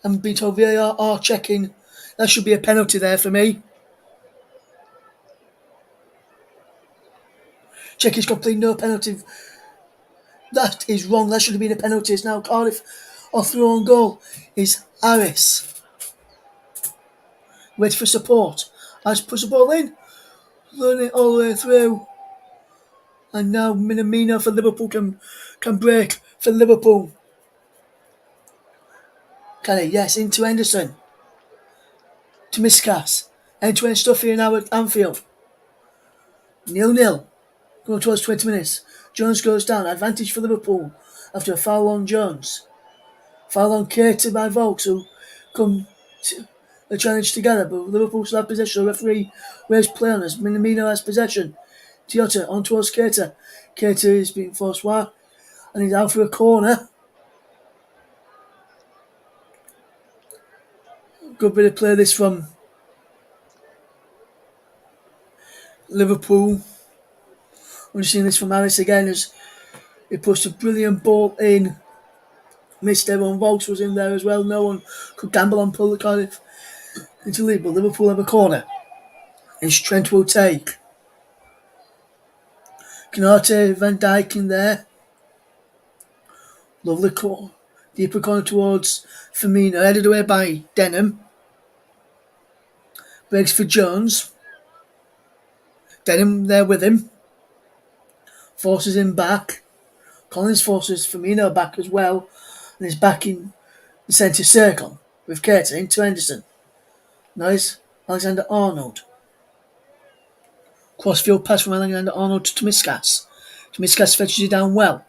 I'm being told VAR are checking. That should be a penalty there for me. Check is complete, no penalty. That is wrong. That should have been a penalty. It's now Cardiff off their own goal. Is Harris. Wait for support. Harris puts the ball in. Running it all the way through. And now Minamino for Liverpool can break for Liverpool. Can he? Yes, into Henderson. To Miskas. End-to-end stuff here now at Anfield. 0-0. Going towards 20 minutes. Jones goes down. Advantage for Liverpool after a foul on Jones. Foul on Keita by Volks, who come to the challenge together, but Liverpool still have possession. The referee waves play on us. Minamino has possession. Toyota on towards Keita. Keita is being forced wide, and he's out for a corner. Good bit of play this from Liverpool. We're seeing this from Harris again as he puts a brilliant ball in. Missed everyone. Volks was in there as well. No one could gamble on pull the Cardiff into lead, but Liverpool have a corner. And Trent will take. Canate, Van Dijk in there. Lovely call. Deeper corner towards Firmino. Headed away by Denham. Breaks for Jones. Denham there with him. Forces him back. Collins forces Firmino back as well. And is back in the centre circle with Keita into Henderson. Nice. Alexander Arnold. Crossfield pass from Alexander Arnold to Miskas. Miskas fetches it down well.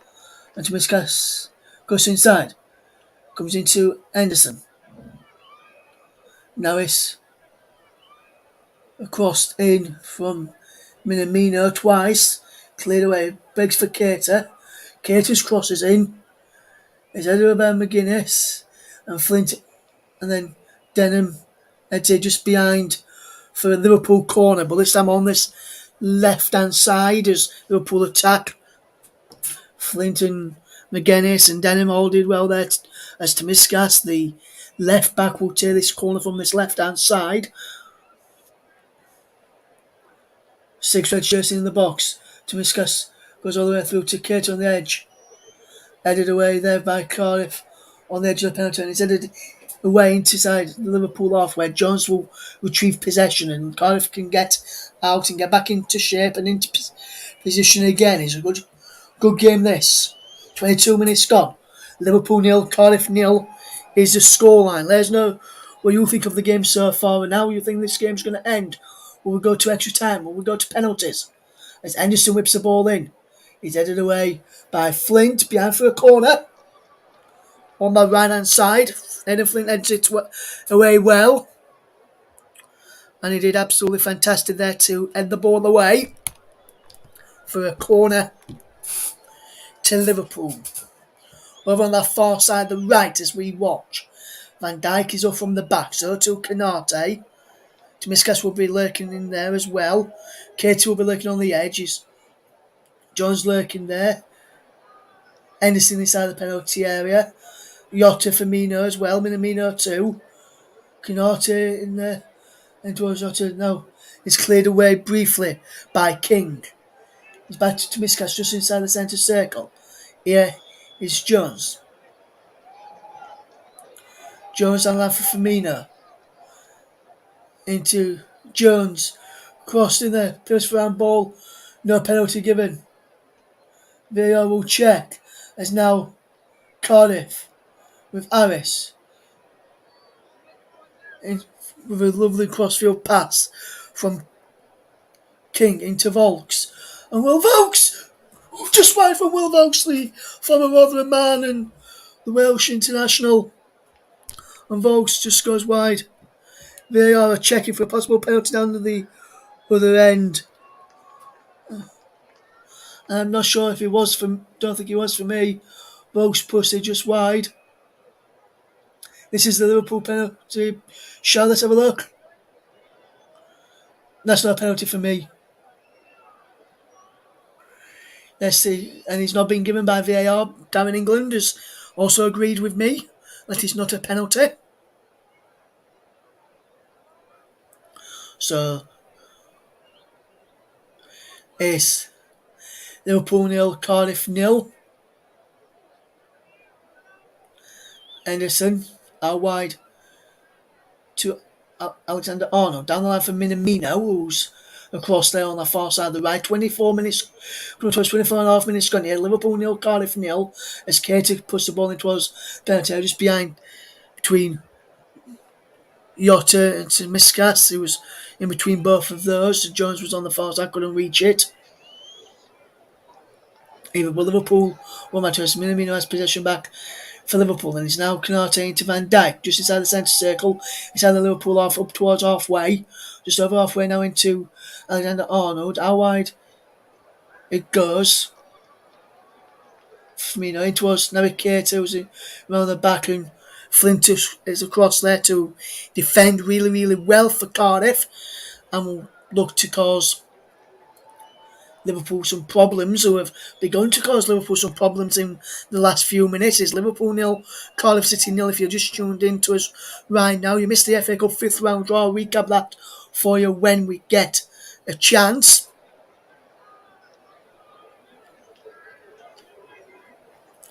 And Miskas goes inside. Comes into Henderson. Now it's crossed in from Minamino twice. Cleared away. Begs for Keita. Keita's crosses in. It's headed by McGuinness and Flint, and then Denham, I'd say just behind for a Liverpool corner, but this time on this left hand side as Liverpool attack. Flint and McGuinness and Denham all did well there as Tomiskas, the left back, will take this corner from this left hand side. Six red shirts in the box. Tomiskas goes all the way through to Kate on the edge. Headed away there by Cardiff on the edge of the penalty, and it's headed away inside the Liverpool half where Jones will retrieve possession and Cardiff can get out and get back into shape and into position again. It's a good game this. 22 minutes gone. Liverpool nil, Cardiff nil is the scoreline. Let us know what you think of the game so far and how you think this game's going to end. Will we go to extra time? Will we go to penalties? As Anderson whips the ball in. He's headed away by Flint behind for a corner. On my right hand side. And Flint heads it away well. And he did absolutely fantastic there to head the ball away for a corner to Liverpool. Over on that far side, the right, as we watch. Van Dijk is up from the back, so to Canate. Tomiskas will be lurking in there as well. Katie will be lurking on the edges. Jones lurking there. Henderson inside the penalty area. Jota Firmino as well. Minamino too. Canate in there. And towards Jota. No. It's cleared away briefly by King. He's back to Tomiskas just inside the centre circle. Here is Jones. Jones on line for Firmino. Into Jones. Crossed in there. First round ball. No penalty given. VAR will check. As now Cardiff with Harris. With a lovely crossfield pass from King into Volks. And Will Volks! Just wide from Will Volks, the former Rotherham man and the Welsh international. And Volks just goes wide. VAR are checking for a possible penalty down to the other end. I'm not sure if it was for. Don't think it was for me. Volks pushed it just wide. This is the Liverpool penalty. Shall let's have a look. That's not a penalty for me. Let's see. And he's not been given by VAR. Down in England has also agreed with me that it's not a penalty. So it's Liverpool nil, Cardiff nil. Henderson out wide to Alexander Arnold. Down the line for Minamino, who's across there on the far side of the right. 24 minutes, 24 and a half minutes gone here. Liverpool nil, Cardiff nil. As Katie puts the ball in towards penalty, just behind between Jota and Miskas, who was in between both of those. So Jones was on the far side, couldn't reach it. Either but Liverpool, one match, Minamino has possession back for Liverpool, and it's now Canate into Van Dijk, just inside the centre circle, inside the Liverpool half, up towards halfway, just over halfway now into Alexander Arnold. How wide it goes. Firmino in towards Naby Keita, who's around the back, and Flint is across there to defend really, really well for Cardiff, and will look to cause Liverpool some problems, who have begun to cause Liverpool some problems in the last few minutes. Is Liverpool nil, Cardiff City nil. If you're just tuned in to us right now, you missed the FA Cup 5th round draw. I'll recap that for you when we get a chance.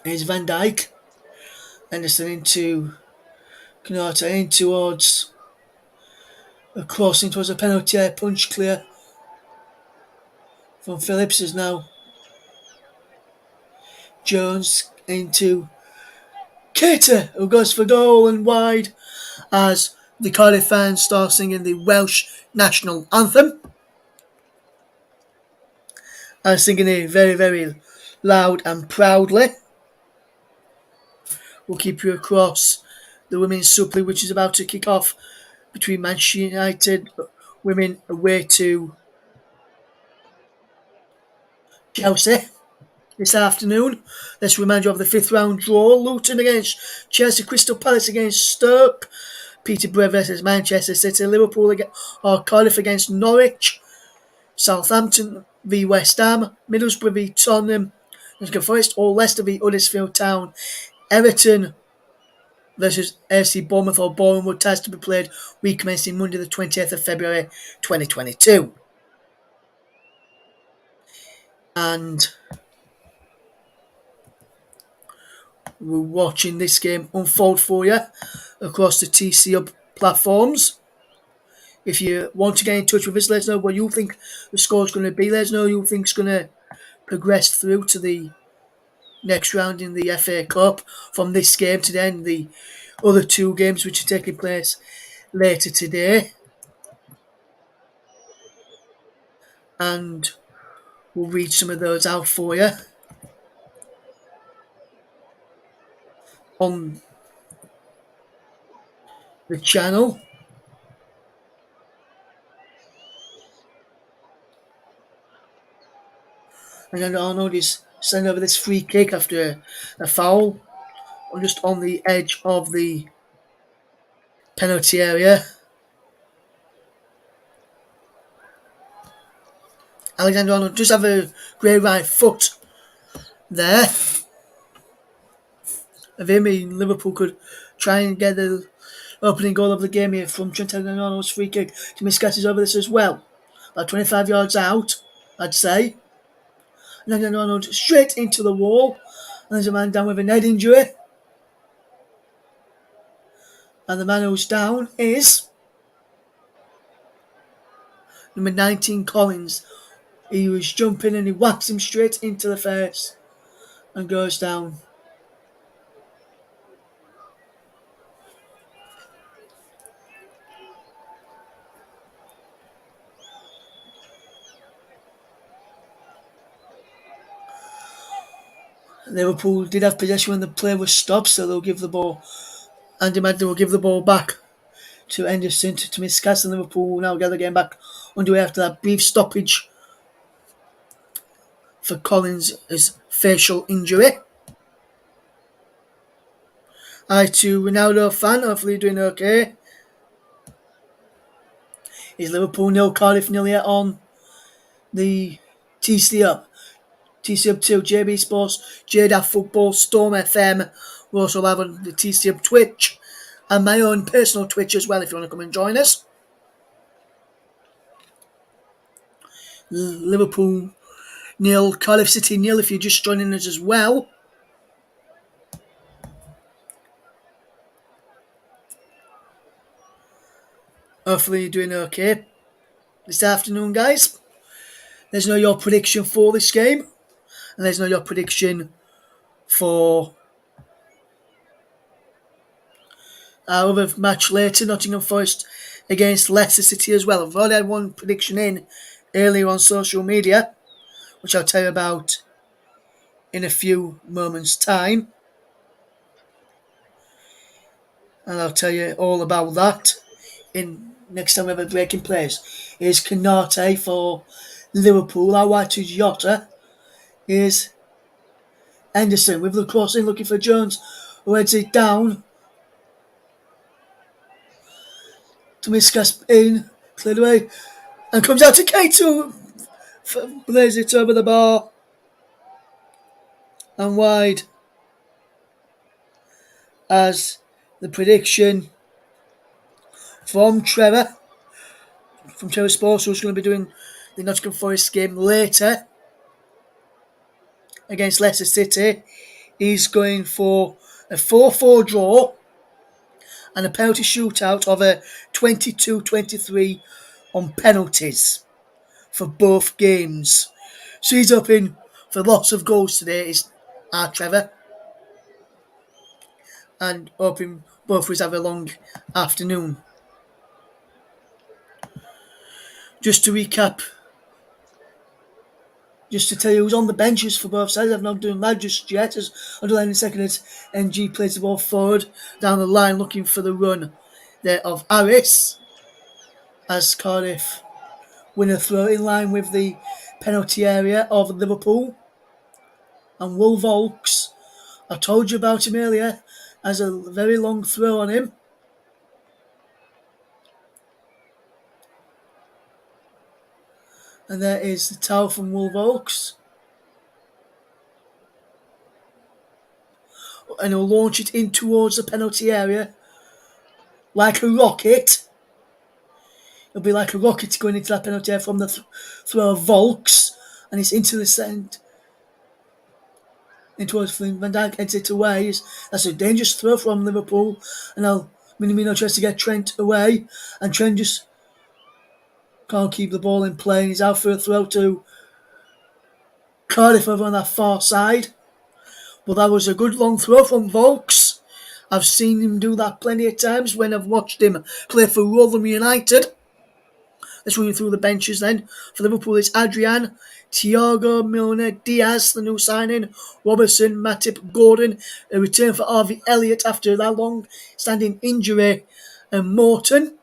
Here's Van Dijk. Henderson into Canata, in towards a crossing towards a penalty area, punch clear from Phillips. Is now Jones into Keita, who goes for goal and wide as the Cardiff fans start singing the Welsh national anthem. And singing it very, very loud and proudly. We'll keep you across the Women's Super League, which is about to kick off between Manchester United women away to Chelsea. this afternoon. Let's remind you of the fifth round draw. Luton against Chelsea, Crystal Palace against Stoke, Peterborough versus Manchester City, Liverpool or Cardiff against Norwich, Southampton v West Ham, Middlesbrough v Tottenham, Nottingham Forest or Leicester v Huddersfield Town, Everton versus AFC Bournemouth or Bournemouth has to be played week commencing Monday the 20th of February 2022. And we're watching this game unfold for you across the TC Hub platforms. If you want to get in touch with us, let us know what you think the score's going to be. Let us know who you think's going to progress through to the next round in the FA Cup from this game to then the other two games which are taking place later today. And we'll read some of those out for you on the channel. And then Arnold is sending over this free kick after a foul, just on the edge of the penalty area. Alexander Arnold does have a great right foot there of him. Liverpool could try and get the opening goal of the game here from Trent Alexander-Arnold's free kick. Jimenez is over this as well. About 25 yards out, I'd say. Alexander-Arnold straight into the wall. And there's a man down with a head injury. And the man who's down is number 19, Collins. He was jumping and he whacks him straight into the face and goes down. Liverpool did have possession when the play was stopped, so they'll give the ball. Andy Madden will give the ball back to Henderson to Miscast, and Liverpool will now get the game back underway after that brief stoppage for Collins' facial injury. Hi to Ronaldo fan, hopefully you're doing okay. Is Liverpool 0, Cardiff 0 yet on the TC Up? TC Up 2, JB Sports, JDAF Football, Storm FM. We're also live on the TC Up Twitch and my own personal Twitch as well if you want to come and join us. Liverpool 0, Cardiff City 0 if you're just joining us as well. Hopefully you're doing okay this afternoon, guys. Let's know your prediction for this game. And let's know your prediction for our other match later, Nottingham Forest against Leicester City as well. I've already had one prediction in earlier on social media, which I'll tell you about in a few moments' time. And I'll tell you all about that in next time we have a breaking place. Here's Canate for Liverpool. Our white is Jota. Here's Henderson with the crossing, looking for Jones, who heads it down. Tomiskas in, cleared away, and comes out to K2. Blaze it over the bar. And wide. As the prediction from Trevor Sports, who's going to be doing the Nottingham Forest game later against Leicester City. He's going for a 4-4 draw and a penalty shootout of a 22-23 on penalties for both games. So he's hoping for lots of goals today, is our Trevor. And hoping both of us have a long afternoon. Just to recap, just to tell you who's on the benches for both sides. I've not done that just yet. As underline in a second, as NG plays the ball forward down the line, looking for the run there of Harris. As Cardiff win a throw in line with the penalty area of Liverpool. And Wolf Oaks, I told you about him earlier, has a very long throw on him. And there is the towel from Wolf Oaks. And he'll launch it in towards the penalty area like a rocket. It'll be like a rocket going into that penalty area from the throw of Volks. And it's into the send. In towards Flynn. Van Dijk heads it away. That's a dangerous throw from Liverpool. And now Minamino tries to get Trent away. And Trent just can't keep the ball in play. And he's out for a throw to Cardiff over on that far side. But that was a good long throw from Volks. I've seen him do that plenty of times when I've watched him play for Rotherham United. Let's run through the benches then. For Liverpool, it's Adrian, Thiago, Milner, Diaz, the new signing, Robertson, Matip, Gordon, a return for Harvey Elliott after that long-standing injury, and Morton.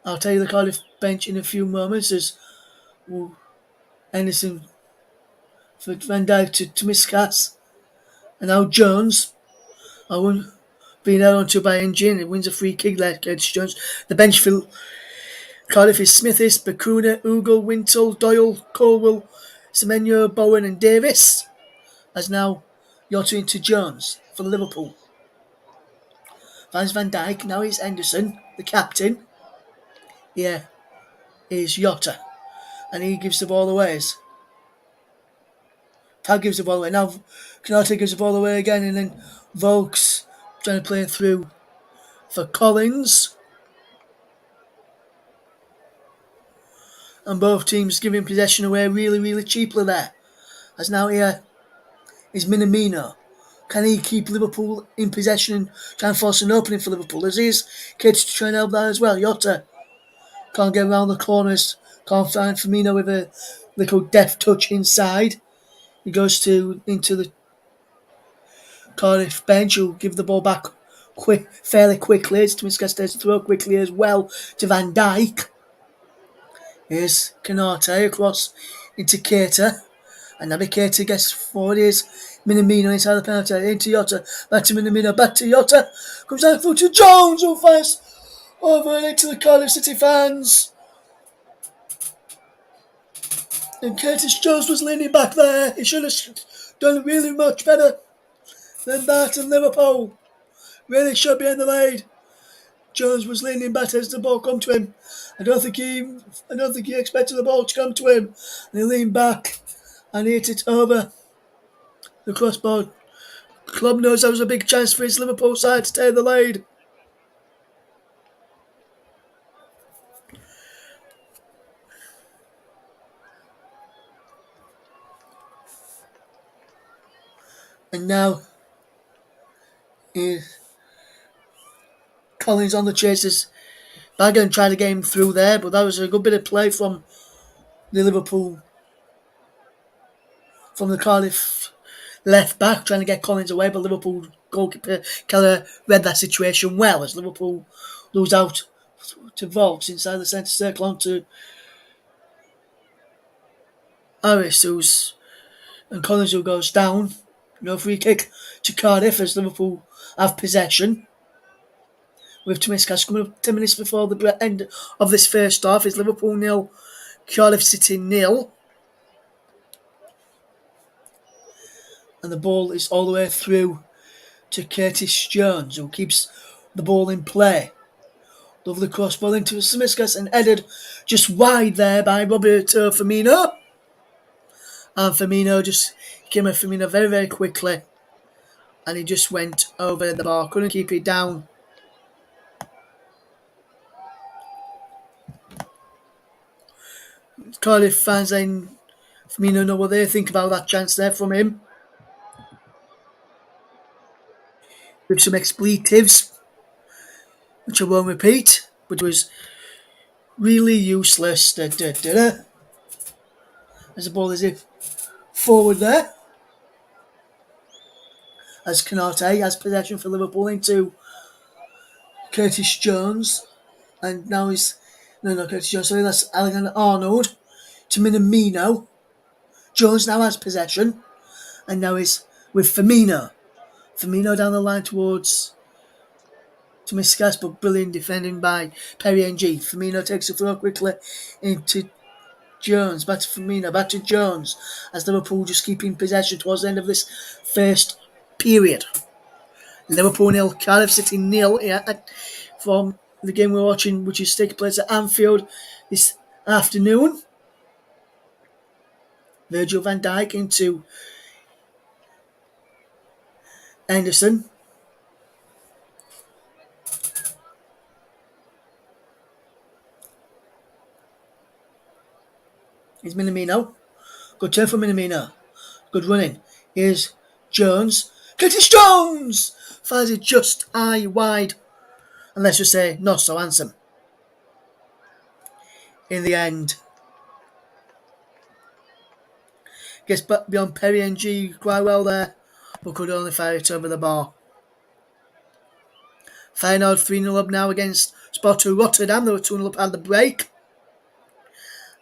I'll tell you the Cardiff bench in a few moments. There's Anderson for Van Dijk to Miskas, and now Jones. I won't be held onto by injury and it wins a free kick there against Jones. The bench for Cardiff is Smithis, Bakuna, Ugal, Wintle, Doyle, Colwell, Semenyo, Bowen and Davis. As now Jota into Jones for Liverpool. Finds Van Dijk, now he's Henderson, the captain. Here is Jota. And he gives the ball away. Tal gives the ball away. Now Canate gives the ball away again and then Volks trying to play it through for Collins. And both teams giving possession away really, really cheaply there. As now here is Minamino. Can he keep Liverpool in possession and try and force an opening for Liverpool? As his kids to try and help that as well. Jota can't get around the corners. Can't find Firmino with a little deft touch inside. He goes into the Cardiff bench. He'll give the ball back fairly quickly. It's Tomiskas to throw quickly as well to Van Dijk. Here's Canate across into Keita. And now Keita gets forward. Here's Minamino inside the penalty area. Into Jota. Back to Minamino. Back to Jota. Comes out through to Jones. Who fires over and into the Cardiff City fans. And Curtis Jones was leaning back there. He should have done really much better than that. And Liverpool really should be in the lead. Jones was leaning back as the ball come to him. I don't think he expected the ball to come to him. And he leaned back and hit it over the crossbar. Club knows that was a big chance for his Liverpool side to take the lead. And now Collins on the chases. Bagan tried to get him through there, but that was a good bit of play from the Cardiff left back, trying to get Collins away, but Liverpool goalkeeper Keller read that situation well as Liverpool lose out to Volks inside the centre circle onto Harris, and Collins who goes down. No free kick to Cardiff as Liverpool have possession. With Tomiskas coming up 10 minutes before the end of this first half is Liverpool 0, Cardiff City 0. And the ball is all the way through to Curtis Jones, who keeps the ball in play. Lovely cross ball into Tomiskas and headed just wide there by Roberto Firmino. And Firmino just came at Firmino very, very quickly. And he just went over the bar, couldn't keep it down. Cardiff fans and Firmino know what they think about that chance there from him. With some expletives, which I won't repeat, but it was really useless. As the ball is forward there. As Canate has possession for Liverpool into Curtis Jones. And now not Curtis Jones, sorry, that's Alexander Arnold to Minamino. Jones now has possession. And now it's with Firmino. Firmino down the line towards Tomiskas, but brilliant defending by Perry NG. Firmino takes the throw quickly into Jones, back to Firmino, back to Jones, as Liverpool just keeping possession towards the end of this first period. Liverpool nil, Cardiff City nil, from the game we're watching, which is taking place at Anfield this afternoon. Virgil van Dijk into Anderson. Here's Minamino. Good turn for Minamino. Good running. Here's Jones. Curtis Jones! Fires it just eye wide. And let's just say, not so handsome. In the end, gets back beyond Perry and G quite well there, but could only fire it over the bar. Feyenoord 3-0 up now against Sparta Rotterdam. They were 2-0 up at the break.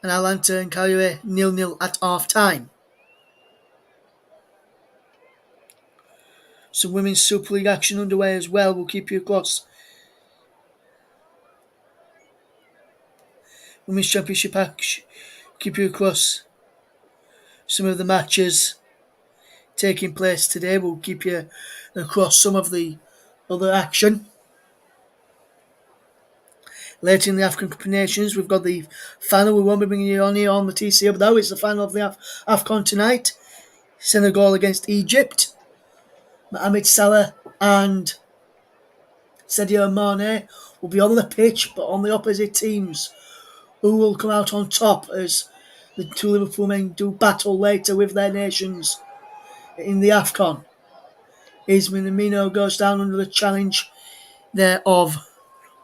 And Atalanta and Cagliari 0-0 at half time. Some Women's Super League action underway as well. We'll keep you across. Women's Championship action. Keep you across some of the matches taking place today. We'll keep you across some of the other action. Later in the African Cup of Nations, we've got the final. We won't be bringing you on here on the TC Hub though. It's the final of the AFCON tonight. Senegal against Egypt. Mohamed Salah and Sadio Mane will be on the pitch, but on the opposite teams. Who will come out on top as the two Liverpool men do battle later with their nations in the AFCON? Is Minamino goes down under the challenge there of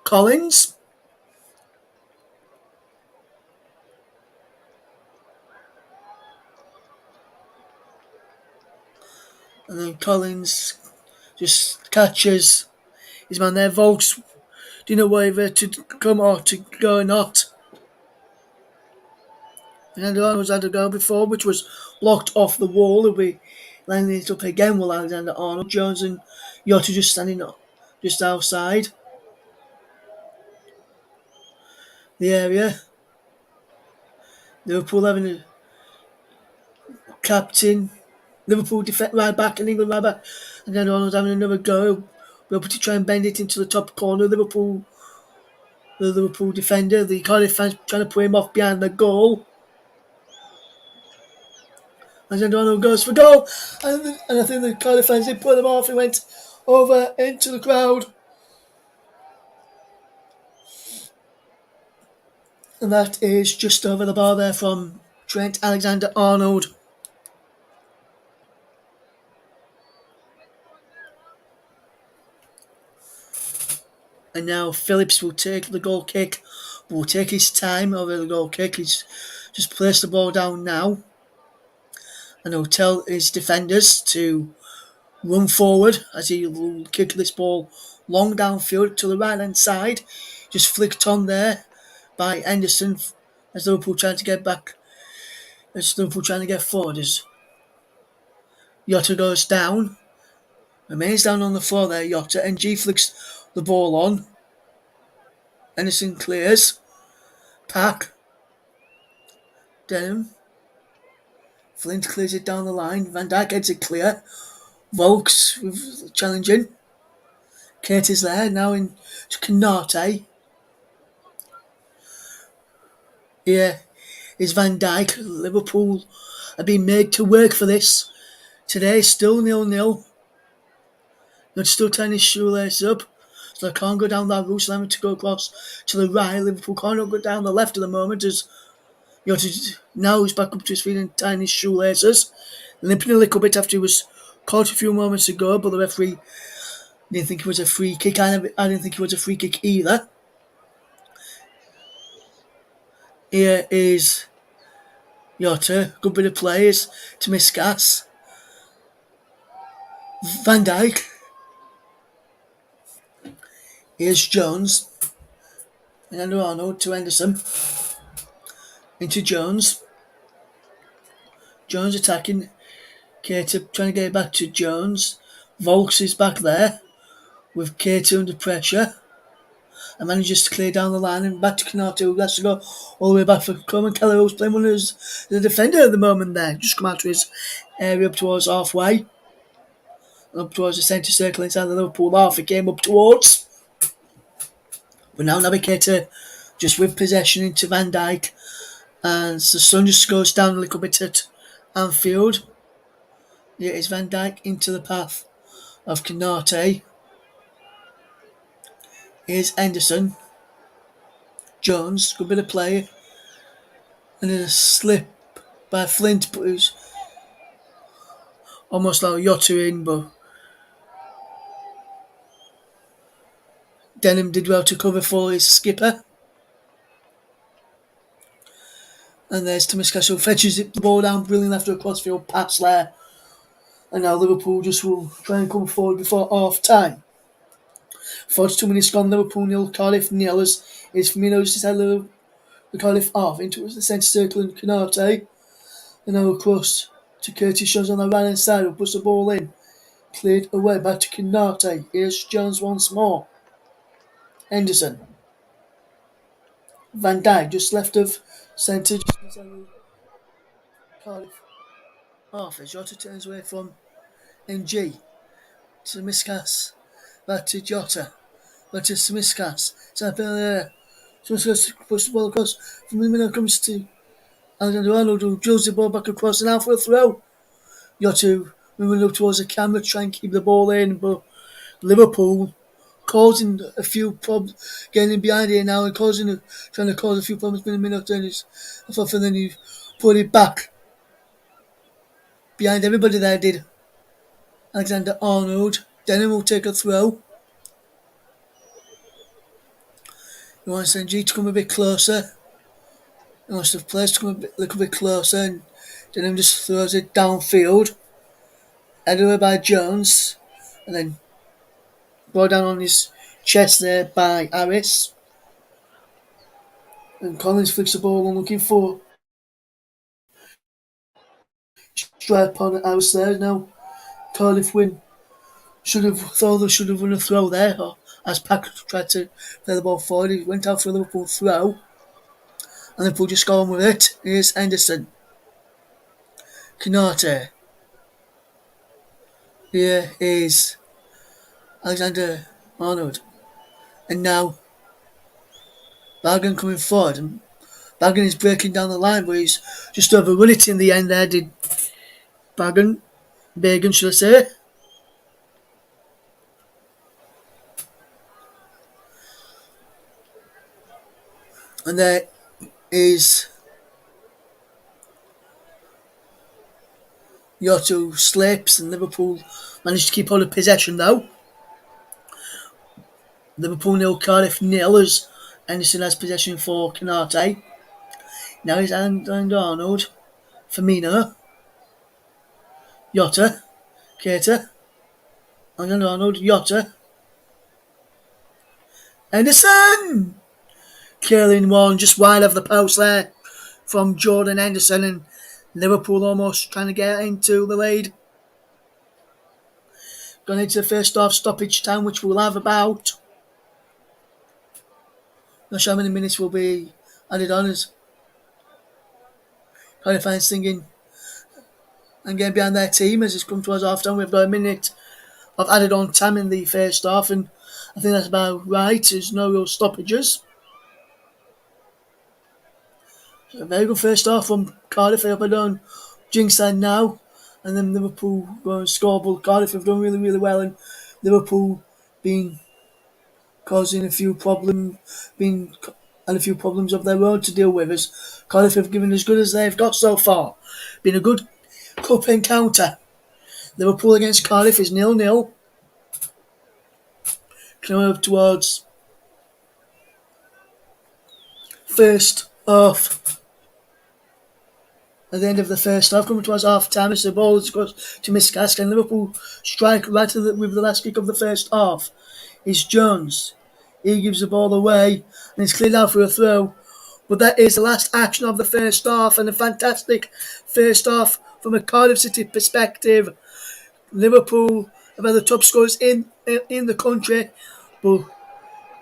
Collins. And then Collins just catches his man there. Volks, do you know whether to come or to go or not? And Arnold's had a go before, which was blocked off the wall. He'll be lining it up again with Alexander Arnold. Jones and Jota just standing up just outside the area. Liverpool having a captain. Liverpool defect right back and England right back. And then Arnold's having another go. We're able to try and bend it into the top corner. The Liverpool defender, the Cardiff fans trying to put him off behind the goal. And then Arnold goes for goal. And I think the Cardiff fans did put him off. He went over into the crowd. And that is just over the bar there from Trent Alexander-Arnold. And now Phillips will take the goal kick. Will take his time over the goal kick. He's just placed the ball down now. And he'll tell his defenders to run forward as he will kick this ball long downfield to the right hand side. Just flicked on there by Anderson as Liverpool trying to get back. As Liverpool trying to get forward as Jota goes down. Remains down on the floor there, Jota. And G flicks the ball on. Anderson clears. Pack. Down. Flint clears it down the line. Van Dijk gets it clear. Volks challenging. Kate is there now in Canate. Here is Van Dijk. Liverpool have been made to work for this. Today still 0-0. Not still tying his shoelace up. So they can't go down that route. So they have to go across to the right. Liverpool can't go down the left at the moment as now he's back up to his feet and tying his shoelaces. Limping a little bit after he was caught a few moments ago, but the referee didn't think it was a free kick. I didn't think it was a free kick either. Here is Jota. Good bit of players to miss gas. Van Dijk. Here's Jones. And under Arnold to Henderson. Into Jones. Jones attacking. Keita trying to get it back to Jones. Volks is back there with Keita under pressure and manages to clear down the line and back to Canate, who has to go all the way back for Coleman Keller, who's playing one as the defender at the moment there. Just come out to his area up towards halfway. Up towards the centre circle inside the Liverpool half. He came up towards. But now Naby Keita just with possession into Van Dijk. And the sun just goes down a little bit at Anfield. It is Van Dijk into the path of Canate. Here's Henderson. Jones, good bit of play. And then a slip by Flint, but who's almost like Yotta in, but Denham did well to cover for his skipper. And there's Thomas Castle, fetches the ball down brilliant after a crossfield pass there. And now Liverpool just will try and come forward before half time. 42 minutes gone, Liverpool nil, Cardiff nil, as it's Firmino just decided the Cardiff half into the centre circle and Canate. And now across to Curtis Jones on the right hand side, who puts the ball in. Cleared away back to Canate. Here's Jones once more. Henderson. Van Dijk just left of centre, just inside the Cardiff half as Jota turns away from NG to Miskas. Back to Jota. Back to Smiskas. There. Smiskas puts the ball across. From the middle comes to Alexander Arnold, who drills the ball back across and out for a throw. Jota moving up towards the camera, trying to keep the ball in, but Liverpool causing a few problems, getting behind here now and trying to cause a few problems in a minute. And then you put it back behind everybody there. Did Alexander Arnold? Denham will take a throw. He wants NG to come a bit closer. He wants the players to come a little bit closer, and Denham just throws it downfield. Headed away by Jones, and then brought down on his chest there by Harris. And Collins flicks the ball on, looking for straight upon Harris there. Now Cardiff win. Should have won a throw there, or as Pack tried to play the ball forward. He went out for a Liverpool throw, and Liverpool just go on with it. Here's Henderson. Canate. Here is Alexander Arnold. And now Bargan coming forward. And Bargan is breaking down the line, but he's just overrun it in the end there, did Bagan should I say. And there is Yotto slips, and Liverpool managed to keep hold of possession though. Liverpool nil, Cardiff nil, as Henderson has possession for Canate. Now he's Alexander Arnold, Firmino, Jota, Keita, Alexander Arnold, Jota, Henderson! Curling one just wide of the post there from Jordan Henderson, and Liverpool almost trying to get into the lead. Going into the first half stoppage time, which we'll have about. Not sure how many minutes will be added on as Cardiff fans singing and getting behind their team as it's come towards half time. We've got a minute of added on time in the first half, and I think that's about right. There's no real stoppages. So a very good first half from Cardiff. I hope I don't jinx that now. And then Liverpool go and score, but Cardiff have done really, really well, and Liverpool been causing a few problems, of their own to deal with. As Cardiff have given as good as they've got so far. Been a good cup encounter. Liverpool against Cardiff is 0-0. Coming up towards first half. At the end of the first half, coming towards half time, as the ball goes to Miskas, and Liverpool strike right with the last kick of the first half. Is Jones. He gives the ball away, and it's cleared out for a throw. But that is the last action of the first half, and a fantastic first half from a Cardiff City perspective, Liverpool have had the top scorers in the country, but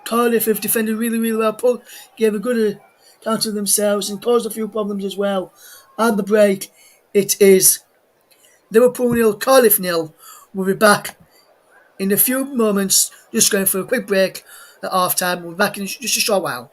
Cardiff have defended really well. Gave a good account of themselves and caused a few problems as well. At the break, it is Liverpool nil, Cardiff nil. We'll be back in a few moments, just going for a quick break at half time. We'll be back in just a short while.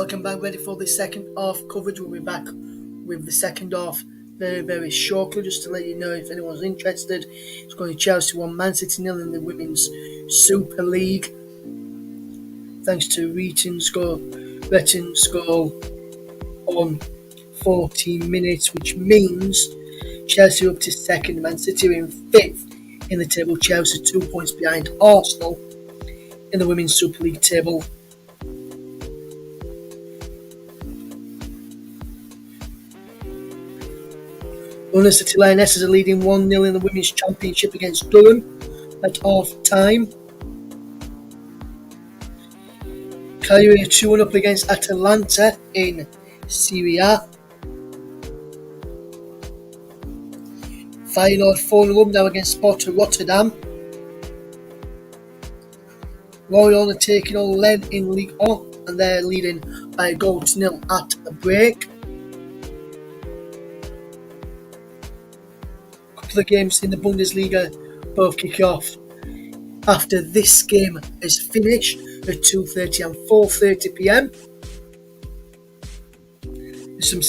Welcome back, ready for the second half coverage. We'll be back with the second half very shortly, just to let you know if anyone's interested. It's going to Chelsea 1, Man City 0 in the Women's Super League. Thanks to Reton's goal on 14 minutes, which means Chelsea are up to second, Man City are in fifth in the table. Chelsea 2 points behind Arsenal in the Women's Super League table. London City Lionesses are leading 1-0 in the Women's Championship against Durham at half time. Cagliari are 2-1 up against Atalanta in Serie A. Feyenoord 4-0 up now against Sparta Rotterdam. Royal are taking on Lens in Ligue 1 and they're leading by a goal to nil at the break. The games in the Bundesliga both kick off after this game is finished at 2:30 and 4:30 p.m. There's some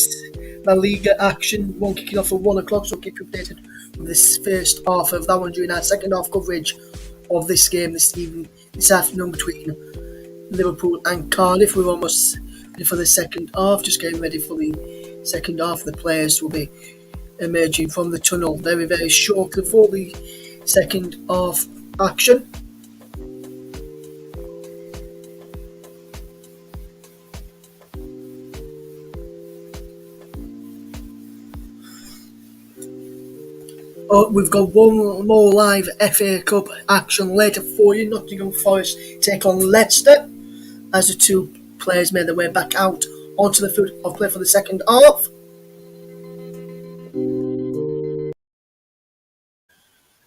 La Liga action, one kicking off at 1 o'clock, so keep you updated with this first half of that one during our second half coverage of this game this afternoon between Liverpool and Cardiff. We're almost ready for the second half, just getting ready for the second half. The players will be emerging from the tunnel very shortly for the second half action. We've got one more live FA Cup action later for you. Nottingham Forest take on Leicester as the two players made their way back out onto the field of play for the second half.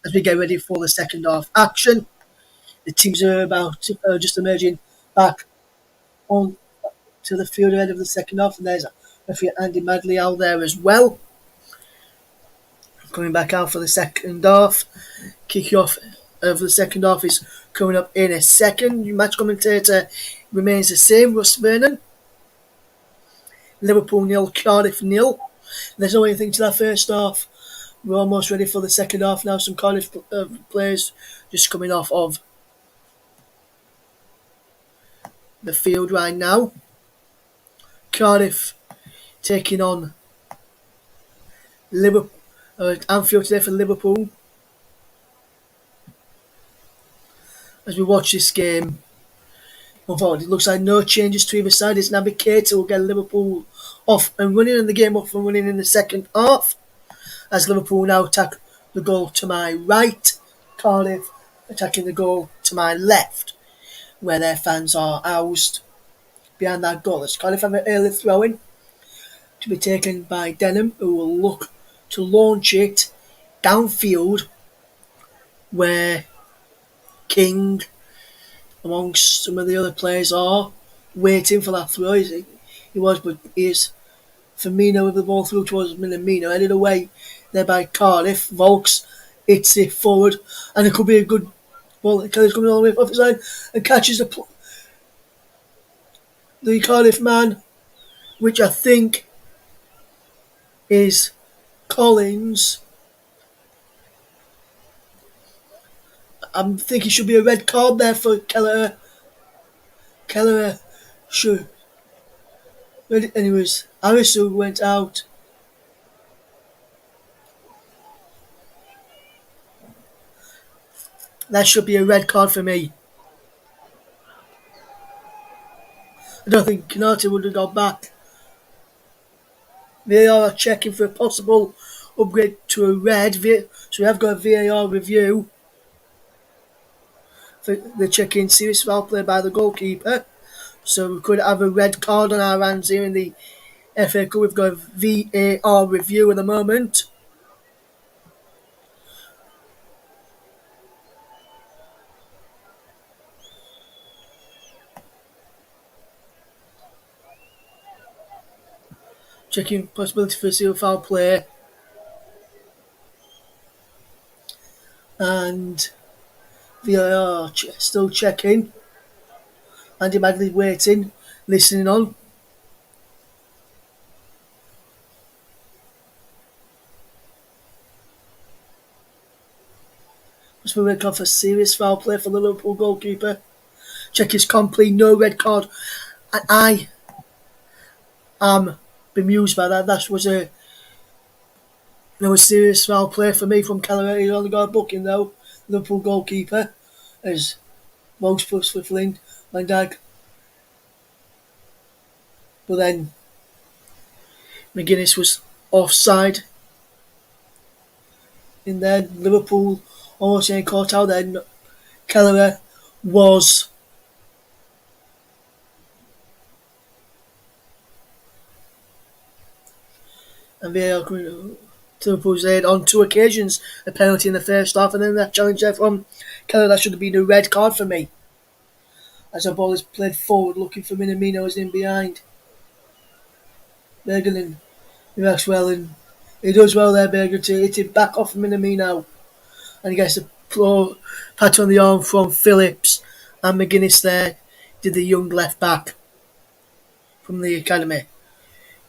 As we get ready for the second half action, the teams are just emerging back on to the field ahead of the second half, and there's referee Andy Madley out there as well. Coming back out for the second half. Kicking off of the second half is coming up in a second. Your match commentator remains the same, Russ Vernon. Liverpool 0, Cardiff 0. There's no anything to that first half. We're almost ready for the second half now. Some Cardiff players just coming off of the field right now. Cardiff taking on Liverpool at Anfield today for Liverpool. As we watch this game unfold, it looks like no changes to either side. It's Naby Keita will get Liverpool off and running, and the game off and running in the second half. As Liverpool now attack the goal to my right, Cardiff attacking the goal to my left, where their fans are housed behind that goal. As Cardiff have an early throw-in to be taken by Denham, who will look to launch it downfield, where King, amongst some of the other players, are waiting for that throw. But here's Firmino with the ball through towards Minamino, headed away there by Cardiff. Volks hits it forward, and it could be a good ball. Kelly's coming all the way off his side and catches the Cardiff man, which I think is Collins. I'm thinking it should be a red card there for Keller. Keller should. Anyways, Arisu went out. That should be a red card for me. I don't think Canati would have got back. VAR are checking for a possible upgrade to a red. So we have got a VAR review. They're checking serious foul play by the goalkeeper. So we could have a red card on our hands here in the FA Cup. We've got a VAR review at the moment. Checking possibility for a serious foul play. And VAR still checking. Andy Madley waiting, listening on. That's a red card for serious foul play for the Liverpool goalkeeper. Check is complete, no red card. And I am bemused by that. That was a serious foul play for me from Callaway. He only got a booking though. Liverpool goalkeeper as most plus with Van Dijk. But then McGuinness was offside in there. Liverpool almost getting caught out then. Callaway was and VAR to Liverpool's aid on two occasions, a penalty in the first half and then that challenge there from Callaway. That should have been a red card for me. As the ball is played forward looking for Minamino is in behind. Bergen reacts well and he does well there, Bergen, to hit it back off Minamino. And he gets a pat on the arm from Phillips and McGuinness there did the young left back from the academy.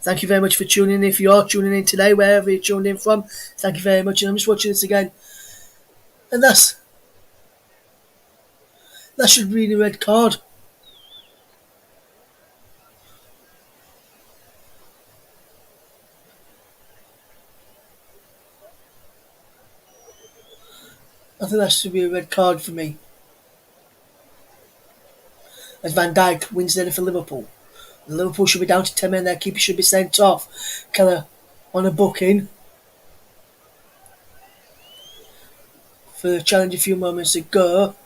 Thank you very much for tuning in. If you are tuning in today, wherever you're tuned in from, thank you very much. And I'm just watching this again. And that should be a red card. I think that should be a red card for me. As Van Dijk wins there for Liverpool. Liverpool should be down to 10 men. Their keeper should be sent off. Keller on a booking for the challenge a few moments ago.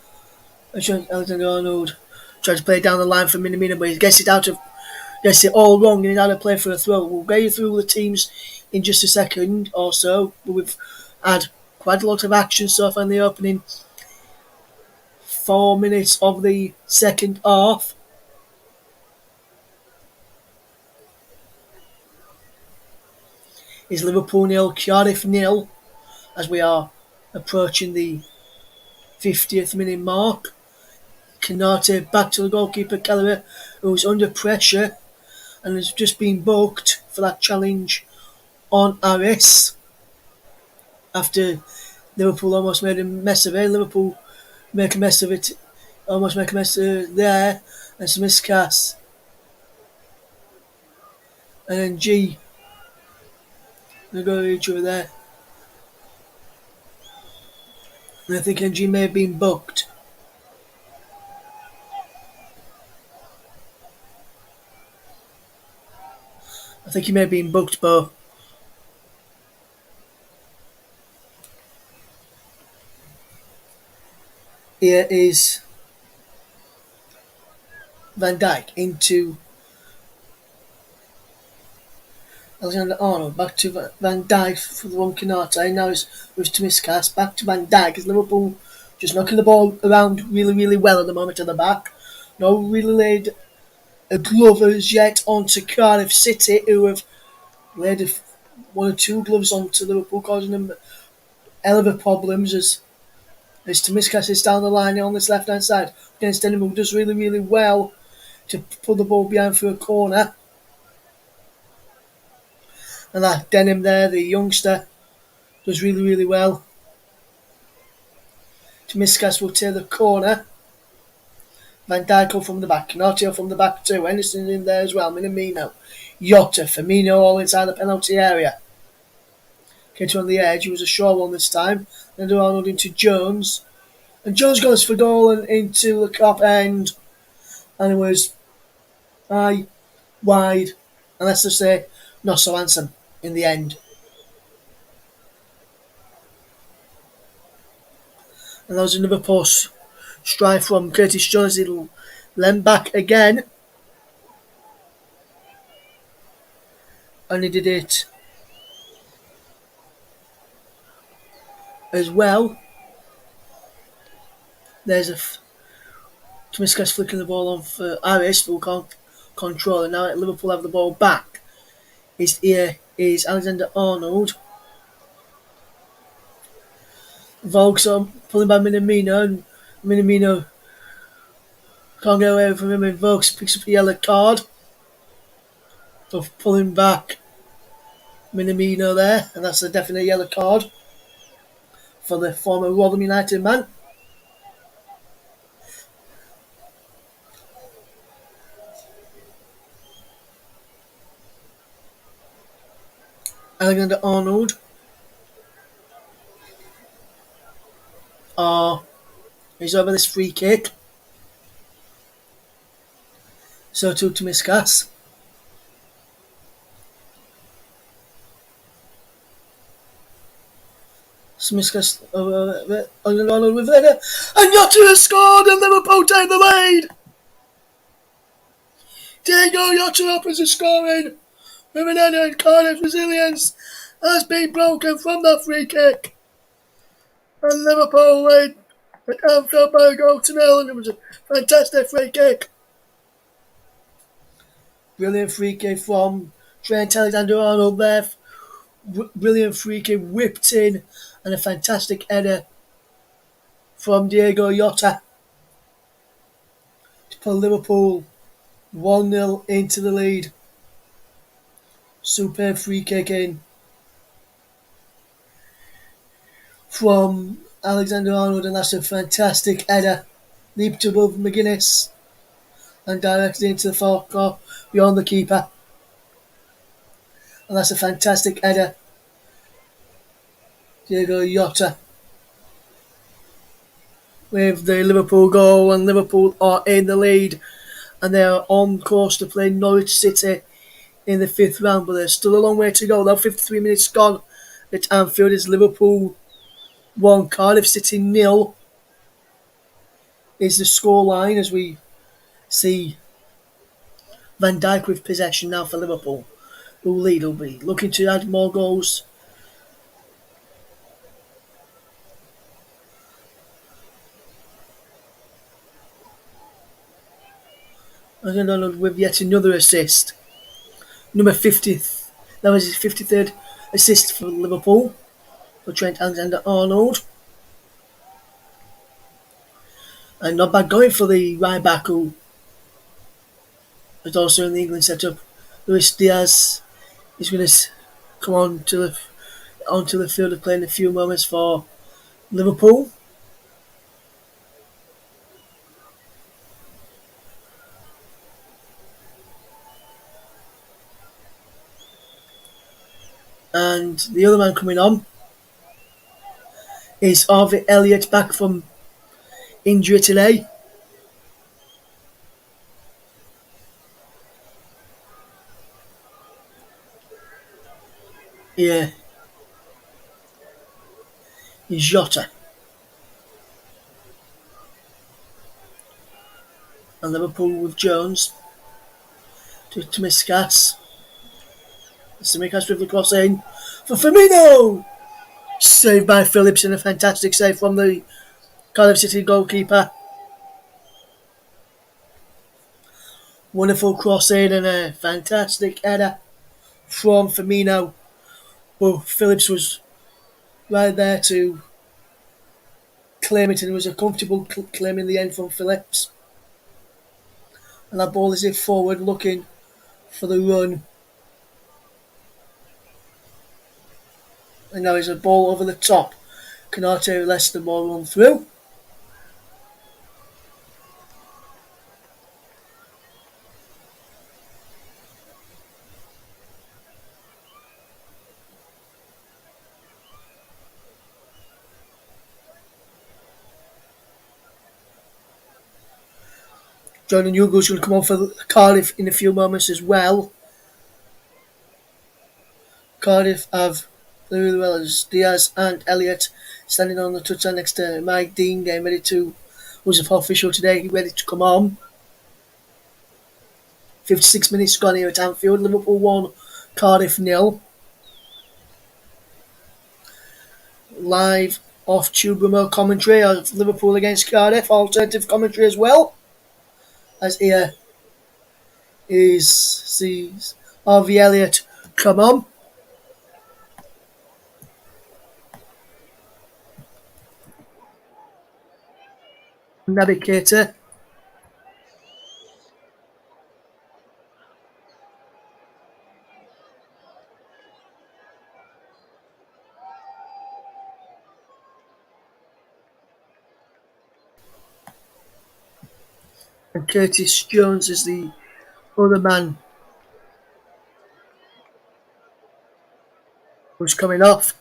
Alexander-Arnold tries to play down the line for Minamino, but he gets it all wrong and he's out of play for a throw. We'll get you through the teams in just a second or so, but we've had quite a lot of action so far in the opening 4 minutes of the second half. Is Liverpool 0, Cardiff 0, as we are approaching the 50th minute mark. Kanate back to the goalkeeper Callaway, who's under pressure and has just been booked for that challenge on Aris after Liverpool almost made a mess of it. Liverpool make a mess of it, almost make a mess of it there, and Smithcast. And then G, they go to each other there. And I think NG may have been booked. I think he may have been booked, but here is Van Dijk into Alexander-Arnold, back to Van Dijk for the one Kanate. Now it's with Tomiskas, back to Van Dijk as Liverpool just knocking the ball around really, really well at the moment at the back. No really laid a glove as yet onto Cardiff City, who have laid one or two gloves onto Liverpool, causing them hell of a problems as Tomiskas is down the line on this left hand side against Denham, who does really, really well to pull the ball behind for a corner. And that Denham there, the youngster, does really, really well. Tomiskas will take the corner. Van Dijk from the back. Canotio from the back too. Henderson in there as well. Minamino. Jota. Firmino all inside the penalty area. Came to on the edge. He was a short one this time. Then Arnold into Jones. And Jones goes for goal and into the top end. And it was high, wide, and let's just say not so handsome in the end. And that was another post strike from Curtis Jones. It'll lend back again. And he did it as well. There's Tomiskas flicking the ball on for Aris for control. And now Liverpool have the ball back. Here is Alexander-Arnold. Volks on, pulling by Minamino, and Minamino can't get away from him, and Volks picks up a yellow card for pulling back Minamino there, and that's a definite yellow card for the former Rotherham United man. Alexander Arnold. He's over this free kick. So to Miskas. Miskas Arnold with header. And Yotta has scored and Liverpool take the lead. Diego Yotta opens the scoring with an header, and Cardiff resilience has been broken from the free kick. And Liverpool lead at Anfield by a goal to nil, and it was a fantastic free kick. Brilliant free kick from Trent Alexander-Arnold there. Brilliant free kick whipped in, and a fantastic header from Diego Yotta to put Liverpool 1-0 into the lead. Superb free kick in from Alexander-Arnold, and that's a fantastic header. Leaped above McGuinness and directed into the far corner beyond the keeper. And that's a fantastic header. Diego Yotta with the Liverpool goal, and Liverpool are in the lead, and they are on course to play Norwich City in the 5th round, but there's still a long way to go. Now 53 minutes gone at Anfield. Is Liverpool 1, Cardiff City 0 is the scoreline, as we see Van Dijk with possession now for Liverpool, who lead will be looking to add more goals. And with yet another assist. Number 50th, that was his 53rd assist for Liverpool, for Trent Alexander-Arnold. And not bad going for the right back, who is also in the England setup. Luis Diaz is going to come onto the field to play in a few moments for Liverpool. And the other man coming on is Harvey Elliott, back from injury today. Yeah, is Jota. And Liverpool with Jones to Miskas. Miskas with the cross in for Firmino. Saved by Phillips, and a fantastic save from the Cardiff City goalkeeper. Wonderful cross in and a fantastic header from Firmino. Well, Phillips was right there to claim it, and it was a comfortable claim in the end from Phillips. And that ball is it forward, looking for the run. And now there's a ball over the top. Canate lets the ball run through. Jordan Hugo's going to come on for Cardiff in a few moments as well. Cardiff have very well as Diaz and Elliott standing on the touchline next to Mike Dean, getting ready to, was official today, ready to come on. 56 minutes gone here at Anfield. Liverpool 1, Cardiff 0. Live off Tube remote commentary of Liverpool against Cardiff, alternative commentary as well. As here sees Harvey Elliott come on. Navigator. And Curtis Jones is the other man who's coming off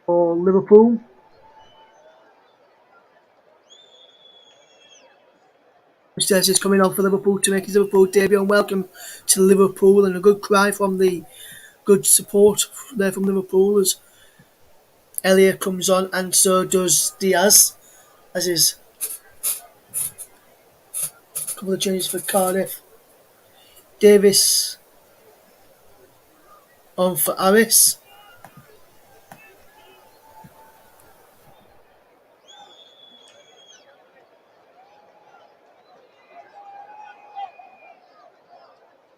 for Liverpool. Says he's coming on for Liverpool to make his Liverpool debut, and welcome to Liverpool, and a good cry from the good support there from Liverpool as Elliott comes on, and so does Diaz, as is a couple of changes for Cardiff. Davis on for Harris.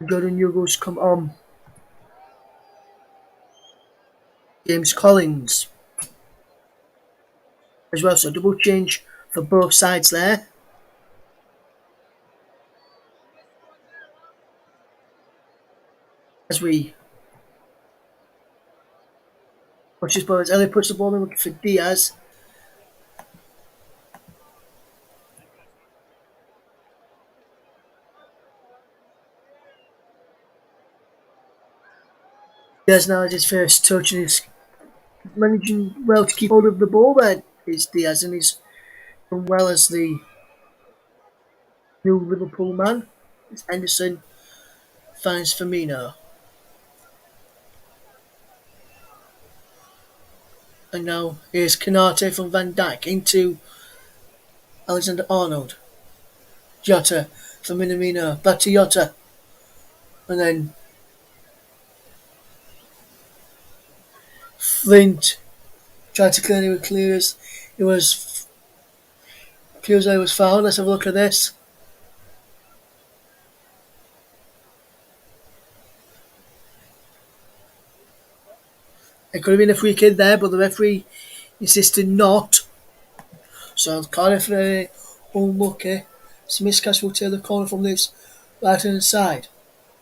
Jordan Hughes come on. James Collins as well, so double change for both sides there. As we watch this ball, as Elliott puts the ball in looking for Diaz. Diaz now has his first touch and he's managing well to keep hold of the ball there. Is Diaz, and he's done well as the new Liverpool man. It's Henderson finds Firmino. And now here's Canate from Van Dijk into Alexander-Arnold. Jota from Minamino. Back to Jota. And then Flint tried to clear it, clears. It was Puse was fouled. Let's have a look at this. It could have been a free kick there, but the referee insisted not. So Cardiff very unlucky. Smith-Cash will take the corner from this right hand side.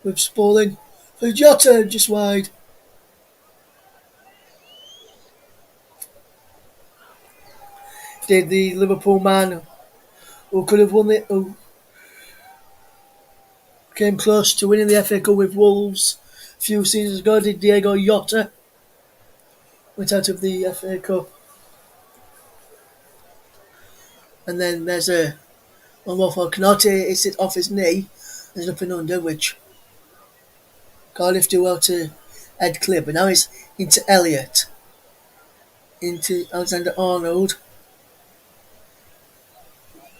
With Smalling for Jota just wide. Did the Liverpool man who could have won it, who came close to winning the FA Cup with Wolves a few seasons ago, did Diego Jota. Went out of the FA Cup. And then there's a one more for Canate. It's it off his knee. There's nothing under, which Cardiff do well to head clear. But now it's into Elliott. Into Alexander-Arnold.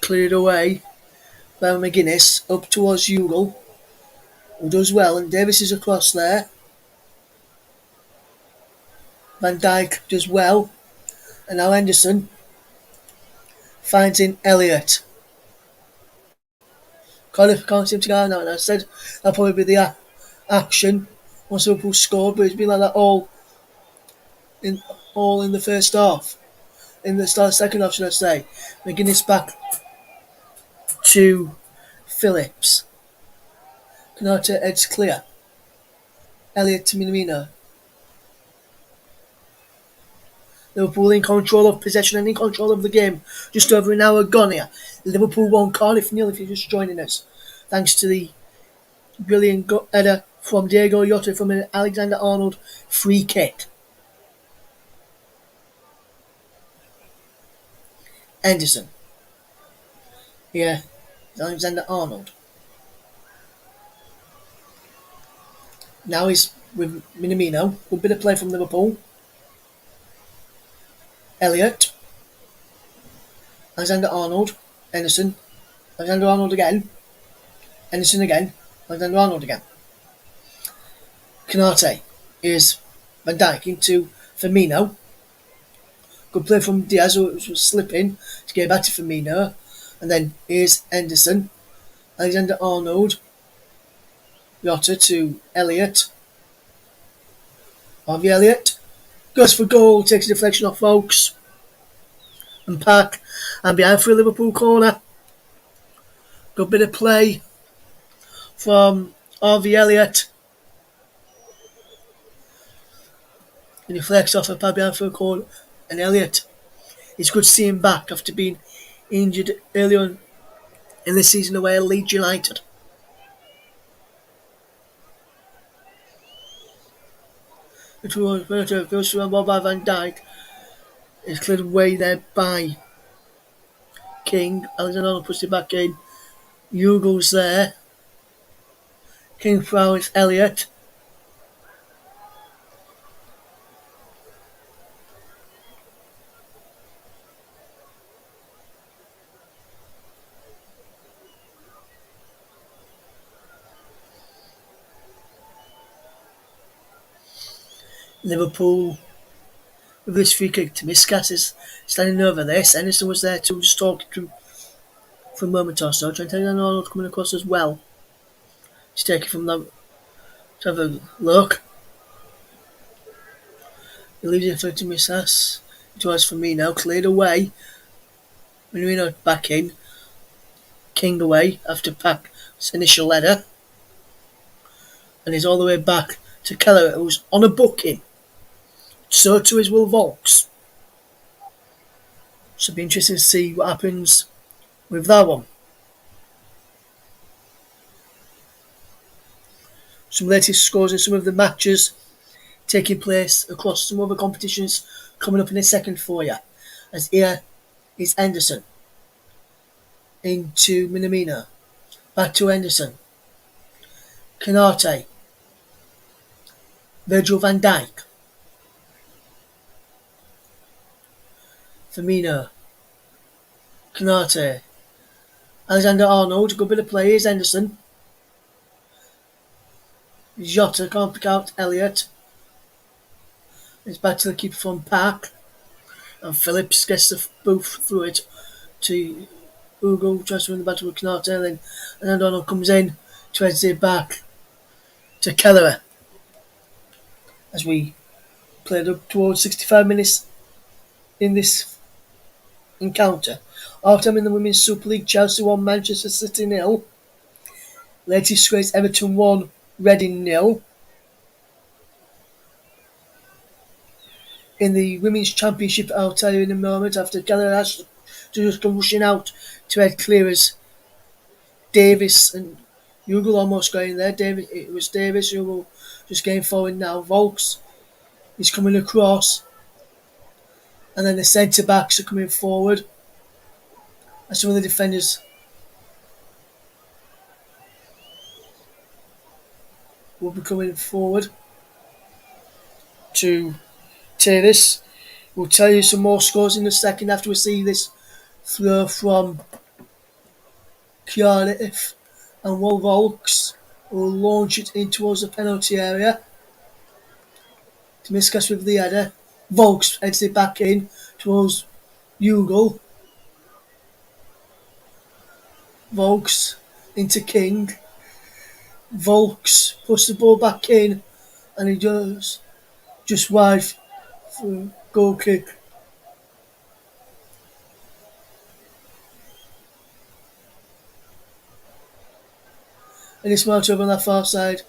Cleared away by McGuinness. Up towards Ugal, who does well. And Davis is across there. Van Dijk does well. And now Henderson finds in Elliott. Cardiff can't seem to go out now, and I said that'll probably be the action once Liverpool scored, but it's been like that all in the first half. In the start of the second half, should I say. McGuinness back to Phillips. Canate heads clear. Elliott to Minamino. Liverpool in control of possession and in control of the game. Just over an hour gone here. Liverpool 1, Cardiff 0 if you're just joining us. Thanks to the brilliant header from Diego Jota from an Alexander-Arnold free kick. Henderson. Yeah, Alexander-Arnold. Now he's with Minamino. Good bit of play from Liverpool. Elliott. Alexander-Arnold. Henderson. Alexander-Arnold again. Henderson again. Alexander-Arnold again. Canate is Van Dijk into Firmino. Good play from Diaz, who was slipping to get back to Firmino. And then here's Henderson. Alexander-Arnold. Jota to Elliott. Harvey Elliott. Goes for goal, takes a deflection off Oakes. And Park. And behind for a Liverpool corner. Good bit of play from Harvey Elliott. And he deflects off a pad behind for a corner. And Elliott It's good to see him back after being injured early on in the season away at Leeds United. It goes through a ball by Van Dijk. It's cleared away there by King. Alexander puts it back in. Hugo's there. King fouls Elliott. Liverpool with this free kick to Miskas is standing over this. Anderson was there too, just talking to him for a moment or so. Trent Alexander-Arnold coming across as well. Just take it from them to have a look. He leaves it for to Miskas. It was for me now, cleared away. Marino back in. King away after Pack's initial header. And he's all the way back to Keller, who's on a booking. So too is Will Volks. So it'll be interesting to see what happens with that one. Some latest scores in some of the matches taking place across some other competitions coming up in a second for you. As here is Henderson into Minamino. Back to Henderson. Canate. Virgil van Dijk. Firmino. Canate. Alexander-Arnold. Good bit of play. Here's Henderson. Jota can't pick out Elliott. It's back to the keeper from Park. And Phillips gets the boot through it to Hugo. Tries to win the battle with Canate. And then Arnold comes in to head it back to Keller. As we played up towards 65 minutes in this encounter. Half time in the Women's Super League, Chelsea 1, Manchester City 0. Latest scores, Everton 1, Reading 0. In the Women's Championship, I'll tell you in a moment, after Keller has to just go rushing out to head clear as Davis and Hugo almost going there. It was Davis who will just getting forward now. Volks is coming across. And then the centre backs are coming forward. And some of the defenders will be coming forward to take this. We'll tell you some more scores in a second after we see this throw from Cardiff, and Will Volks will launch it in towards the penalty area. Miskas with the header. Volks heads it back in towards Hugo. Volks into King. Volks puts the ball back in and he does just wide for a goal kick. And it's marked over on that far side.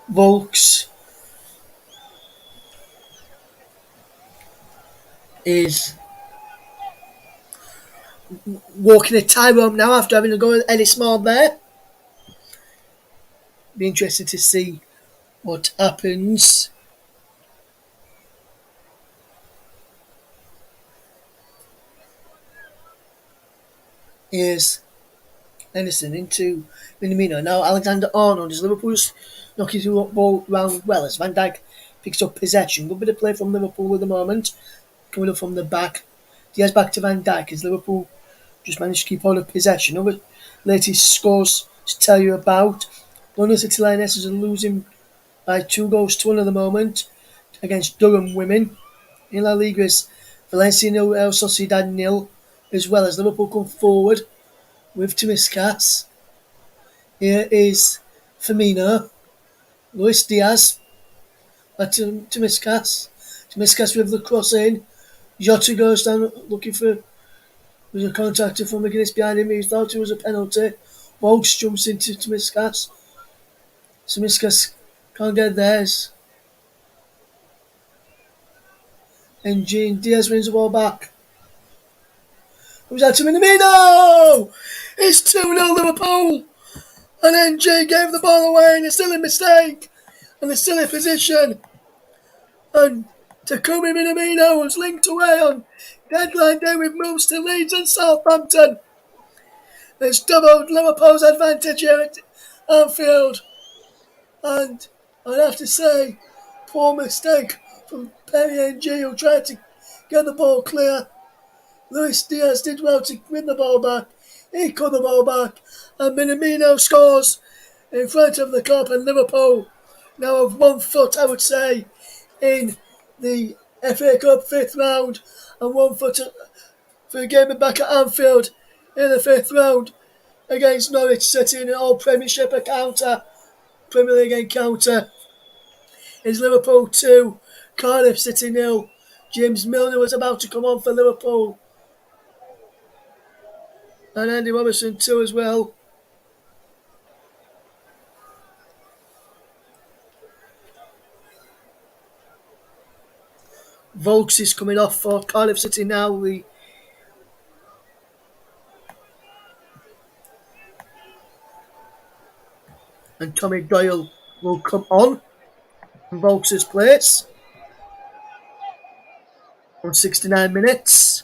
Volks is walking a tightrope now after having a go at Eddie Small there. Be interested to see what happens. Here's Henderson into Minamino. Now Alexander-Arnold is Liverpool's knocking the ball round well as Van Dijk picks up possession. Good bit of play from Liverpool at the moment. Coming up from the back. Diaz back to Van Dijk as Liverpool just managed to keep hold of possession. Other latest scores to tell you about. London City Lionesses are losing by 2-1 at the moment against Durham Women. In La Liga's Valencia 0, El Sociedad 0, as well as Liverpool come forward with Miskas. Here is Firmino. Luis Diaz. Back to Miskas. Miskas with the cross in. Jota goes down looking for There's a contact from McGuinness behind him. He thought it was a penalty. Volks jumps into Tsimikas. Tsimikas can't get theirs. And Gene Diaz wins the ball back. Comes out to Minamino! It's 2-0 Liverpool! And NG gave the ball away and it's still a mistake. And they're still in position. And Takumi Minamino was linked away on deadline day with moves to Leeds and Southampton. It's doubled Liverpool's advantage here at Anfield. And I'd have to say, poor mistake from Perry NG who tried to get the ball clear. Luis Diaz did well to win the ball back. He cut the ball back. And Minamino scores in front of the club, and Liverpool now have 1 foot, I would say, in the FA Cup 5th round and 1 foot for a game back at Anfield in the 5th round against Norwich City in an all Premiership encounter. Premier League encounter. Is Liverpool 2, Cardiff City 0. James Milner was about to come on for Liverpool. And Andy Robertson 2 as well. Volks is coming off for Cardiff City now. And Tommy Doyle will come on in Volks' place on 69 minutes.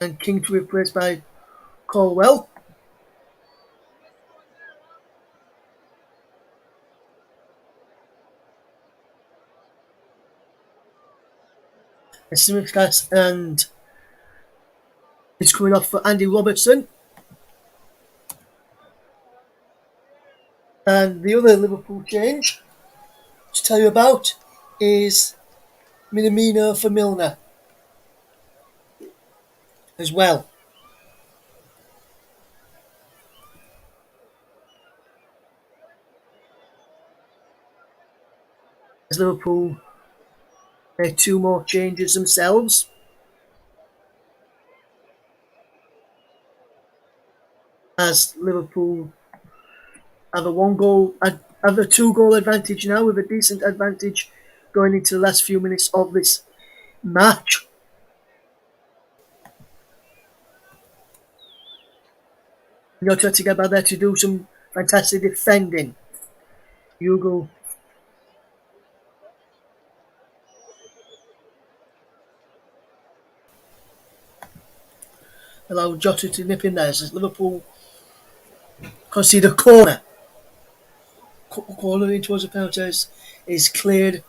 And King to be replaced by Colwell. And it's coming off for Andy Robertson. And the other Liverpool change to tell you about is Minamino for Milner as well. As Liverpool made 2 more changes themselves. As Liverpool have a 2-goal advantage now, with a decent advantage going into the last few minutes of this match. You're trying to get back there to do some fantastic defending. Hugo allowed Jota to nip in there as Liverpool concede a corner. Corner in towards the penalty is cleared,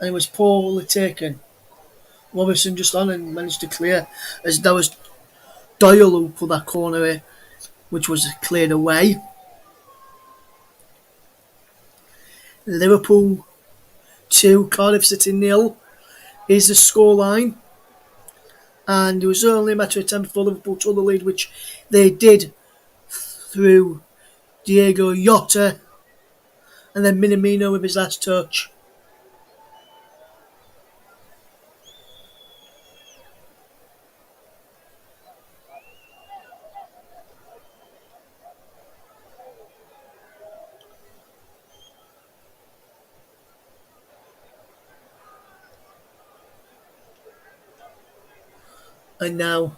and it was poorly taken. Robertson just on and managed to clear, as that was Doyle who put that corner in, which was cleared away. Liverpool 2, Cardiff City 0 is the scoreline. And it was only a matter of time before Liverpool took the lead, which they did through Diego Jota and then Minamino with his last touch. And now,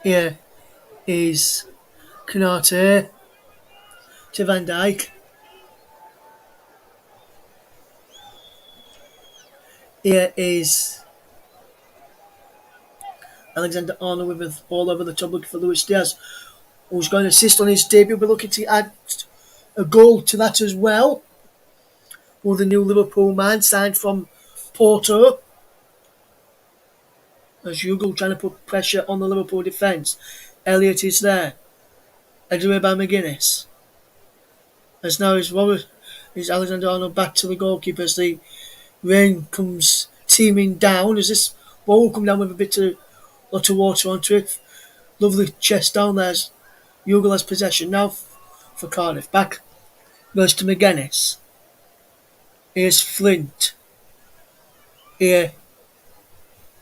here is Konate to Van Dijk. Here is Alexander-Arnold with the ball over the top looking for Luis Diaz, who's going to assist on his debut. We're looking to add a goal to that as well. Or the new Liverpool man signed from Porto. As Hugo trying to put pressure on the Liverpool defence. Elliott is there. Edward by McGuinness. As now is Alexander-Arnold back to the goalkeeper as the rain comes teeming down. As this ball will come down with a lot of water onto it. Lovely chest down there as Hugo has possession now for Cardiff. Back Goes to McGuinness. Here's Flint. Here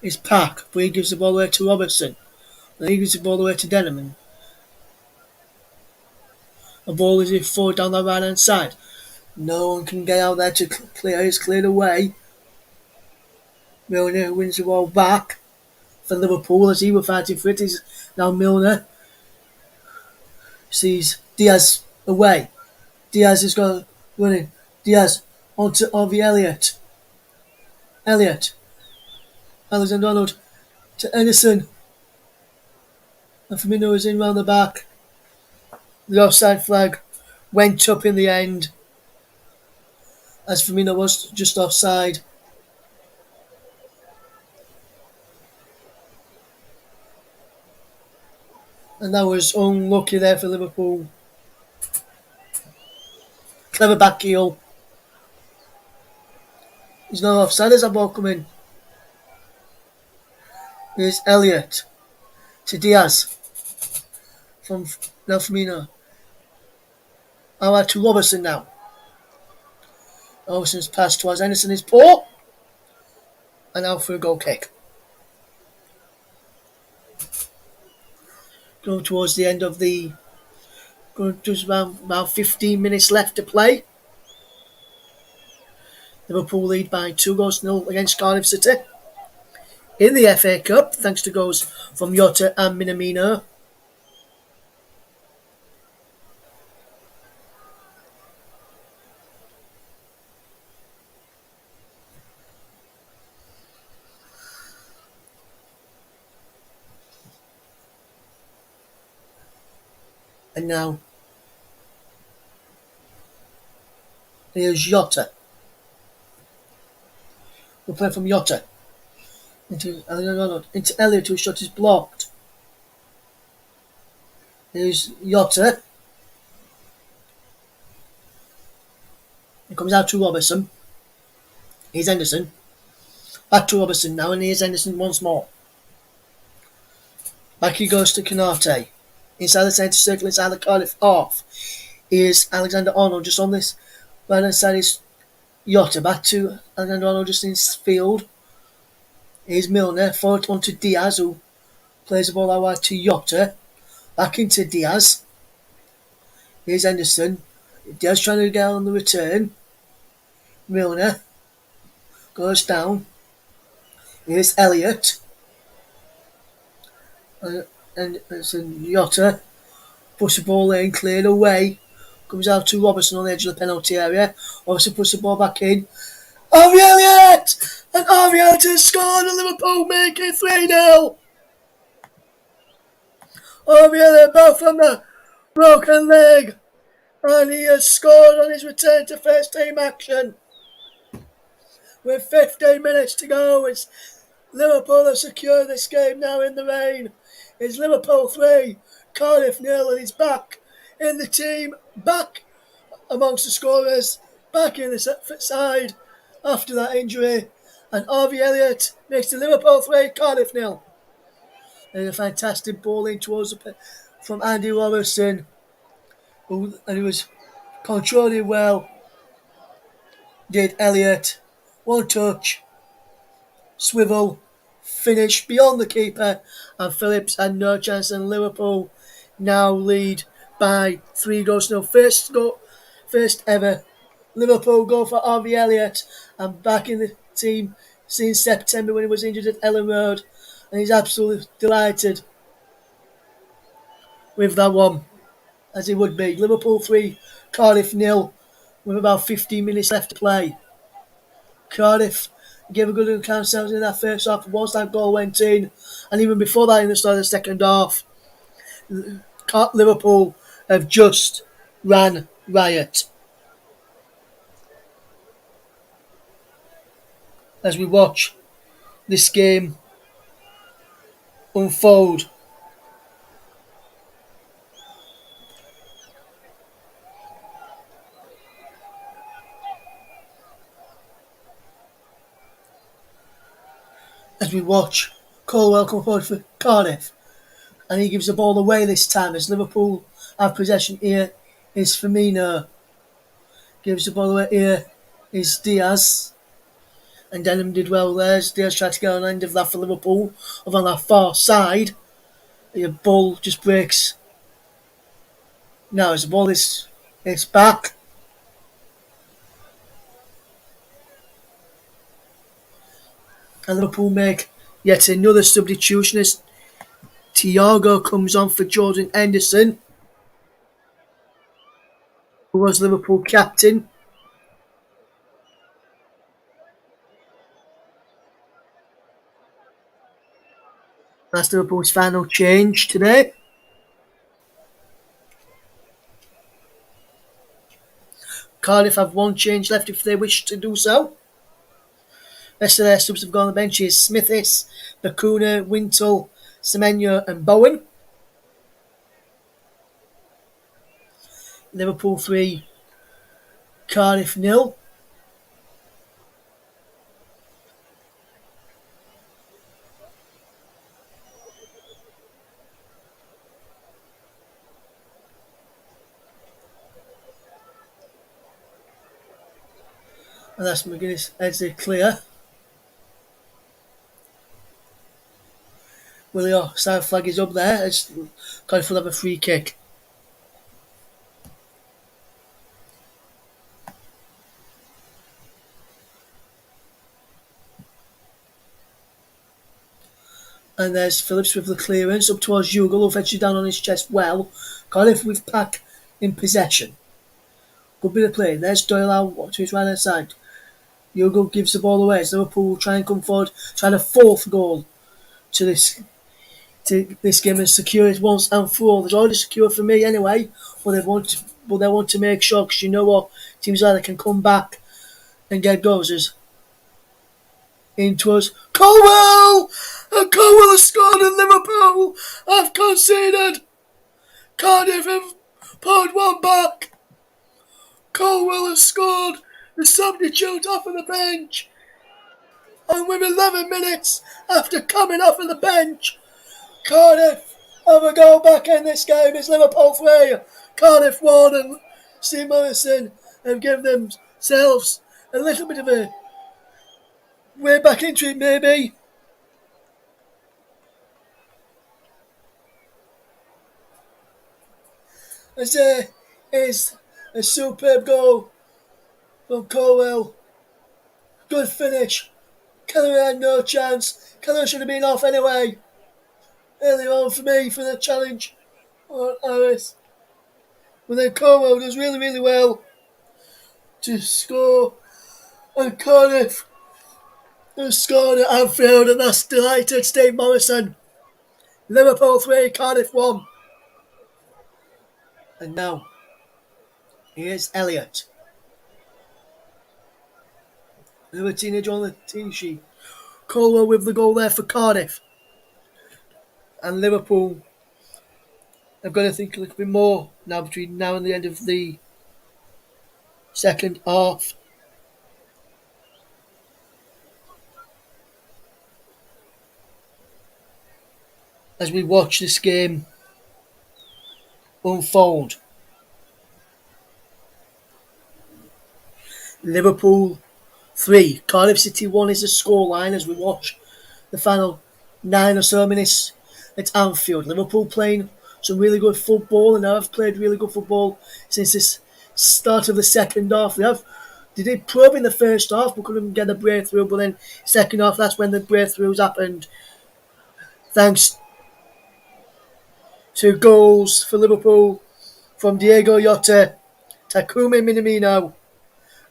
is Park, but he gives the ball away to Robertson. Then he gives the ball away to Denman. The ball is forward down the right hand side. No one can get out there to clear. It's cleared away. Milner wins the ball back for Liverpool as he was fighting for it. Is now Milner sees Diaz away. Diaz is going running. Diaz onto Harvey Elliott. Alexander-Arnold to Anderson. And Firmino is in round the back. The offside flag went up in the end as Firmino was just offside. And that was unlucky there for Liverpool. Clever back heel. He's not offside as a ball coming. Here's Elliott to Diaz. From now Firmino. Out to Robertson now. Robertson's pass towards Anderson is poor. And now for a goal kick. Going towards the end of the... Just about 15 minutes left to play. Liverpool lead by 2-0 against Cardiff City. In the FA Cup, thanks to goals from Jota and Minamino. And now, here's Jota. We'll play from Jota. Into Elliott, whose shot is blocked. Here's Jota. It comes out to Robertson. Here's Henderson. Back to Robertson now, and here's Henderson once more. Back he goes to Canate. Inside the centre circle, inside the Cardiff half. Here's Alexander-Arnold just on this right hand side is Jota. Back to Alexander-Arnold just in his field. Here's Milner, forward onto Diaz, who plays the ball out wide to Jota. Back into Diaz. Here's Henderson. Diaz trying to get on the return. Milner goes down. Here's Elliott. And it's Jota. Puts the ball in, cleared away. Comes out to Robertson on the edge of the penalty area. Robertson puts the ball back in. Harvey Elliott! And Harvey Elliott has scored and Liverpool make it 3-0. Harvey Elliott both from the broken leg. And he has scored on his return to first team action. With 15 minutes to go, it's Liverpool have secured this game now in the rain. It's Liverpool 3, Cardiff 0, and he's back in the team, back amongst the scorers, back in the side after that injury. And Harvey Elliott makes the Liverpool 3, Cardiff 0. And a fantastic ball in towards from Andy Robertson, and he was controlling well. Did Elliott, one touch, swivel, finish beyond the keeper, and Phillips had no chance, and Liverpool now lead by 3-0. First ever Liverpool goal for Harvey Elliott, and back in the team since September when he was injured at Ellen Road, and he's absolutely delighted with that one, as he would be. Liverpool 3, Cardiff 0, with about 15 minutes left to play. Cardiff gave a good account in that first half. Once that goal went in, and even before that in the start of the second half, Liverpool have just ran riot. As we watch this game unfold, Colwell come forward for Cardiff, and he gives the ball away this time as Liverpool have possession. Here is Firmino. Gives the ball away here is Diaz. And Denham did well there. Diaz tried to get on the end of that for Liverpool. Over on that far side. The ball just breaks. Now as the ball is it's back. And Liverpool make yet another substitution as Thiago comes on for Jordan Henderson, who was Liverpool captain. That's Liverpool's final change today. Cardiff have one change left if they wish to do so. Rest of their subs have gone on the benches. Smithis, Bakuna, Wintle, Semenyo and Bowen. Liverpool 3, Cardiff 0. And that's McGuinness heads it clear. Willie side flag is up there as Cardiff will have a free kick. And there's Phillips with the clearance up towards Ugal, who fetches down on his chest well. Cardiff with Pack in possession. Good bit of play. There's Doyle out to his right hand side. Ugal gives the ball away as Liverpool will try and come forward, try a fourth goal to this game and secure it once and for all. It's already secure for me anyway, but they want to make sure, because you know what, teams like that can come back and get goals. As into us, Colwell! And Colwell has scored and Liverpool have conceded. Cardiff have pulled one back. Colwell has scored the substitute off of the bench. And with 11 minutes after coming off of the bench, Cardiff have a goal back in this game. It's Liverpool 3, Cardiff 1, and Steve Morrison have given themselves a little bit of a way back into it maybe. As there is a superb goal from Colwell. Good finish. Keller had no chance. Keller should have been off anyway. Earlier on for me for the challenge on Harris. But then Colwell does really, really well to score. And Cardiff has scored at Anfield, and that's delighted Steve Morrison. Liverpool 3, Cardiff 1. And now, here's Elliott. Another teenager on the team sheet. Colwell with the goal there for Cardiff. And Liverpool have got to think a little bit more now between now and the end of the second half. As we watch this game unfold. Liverpool 3, Cardiff City 1 is the scoreline as we watch the final 9 or so minutes at Anfield. Liverpool playing some really good football, and have played really good football since this start of the second half. They did probe in the first half but couldn't get a breakthrough, but then second half, that's when the breakthroughs happened. Thanks to goals for Liverpool from Diego Jota, Takumi Minamino,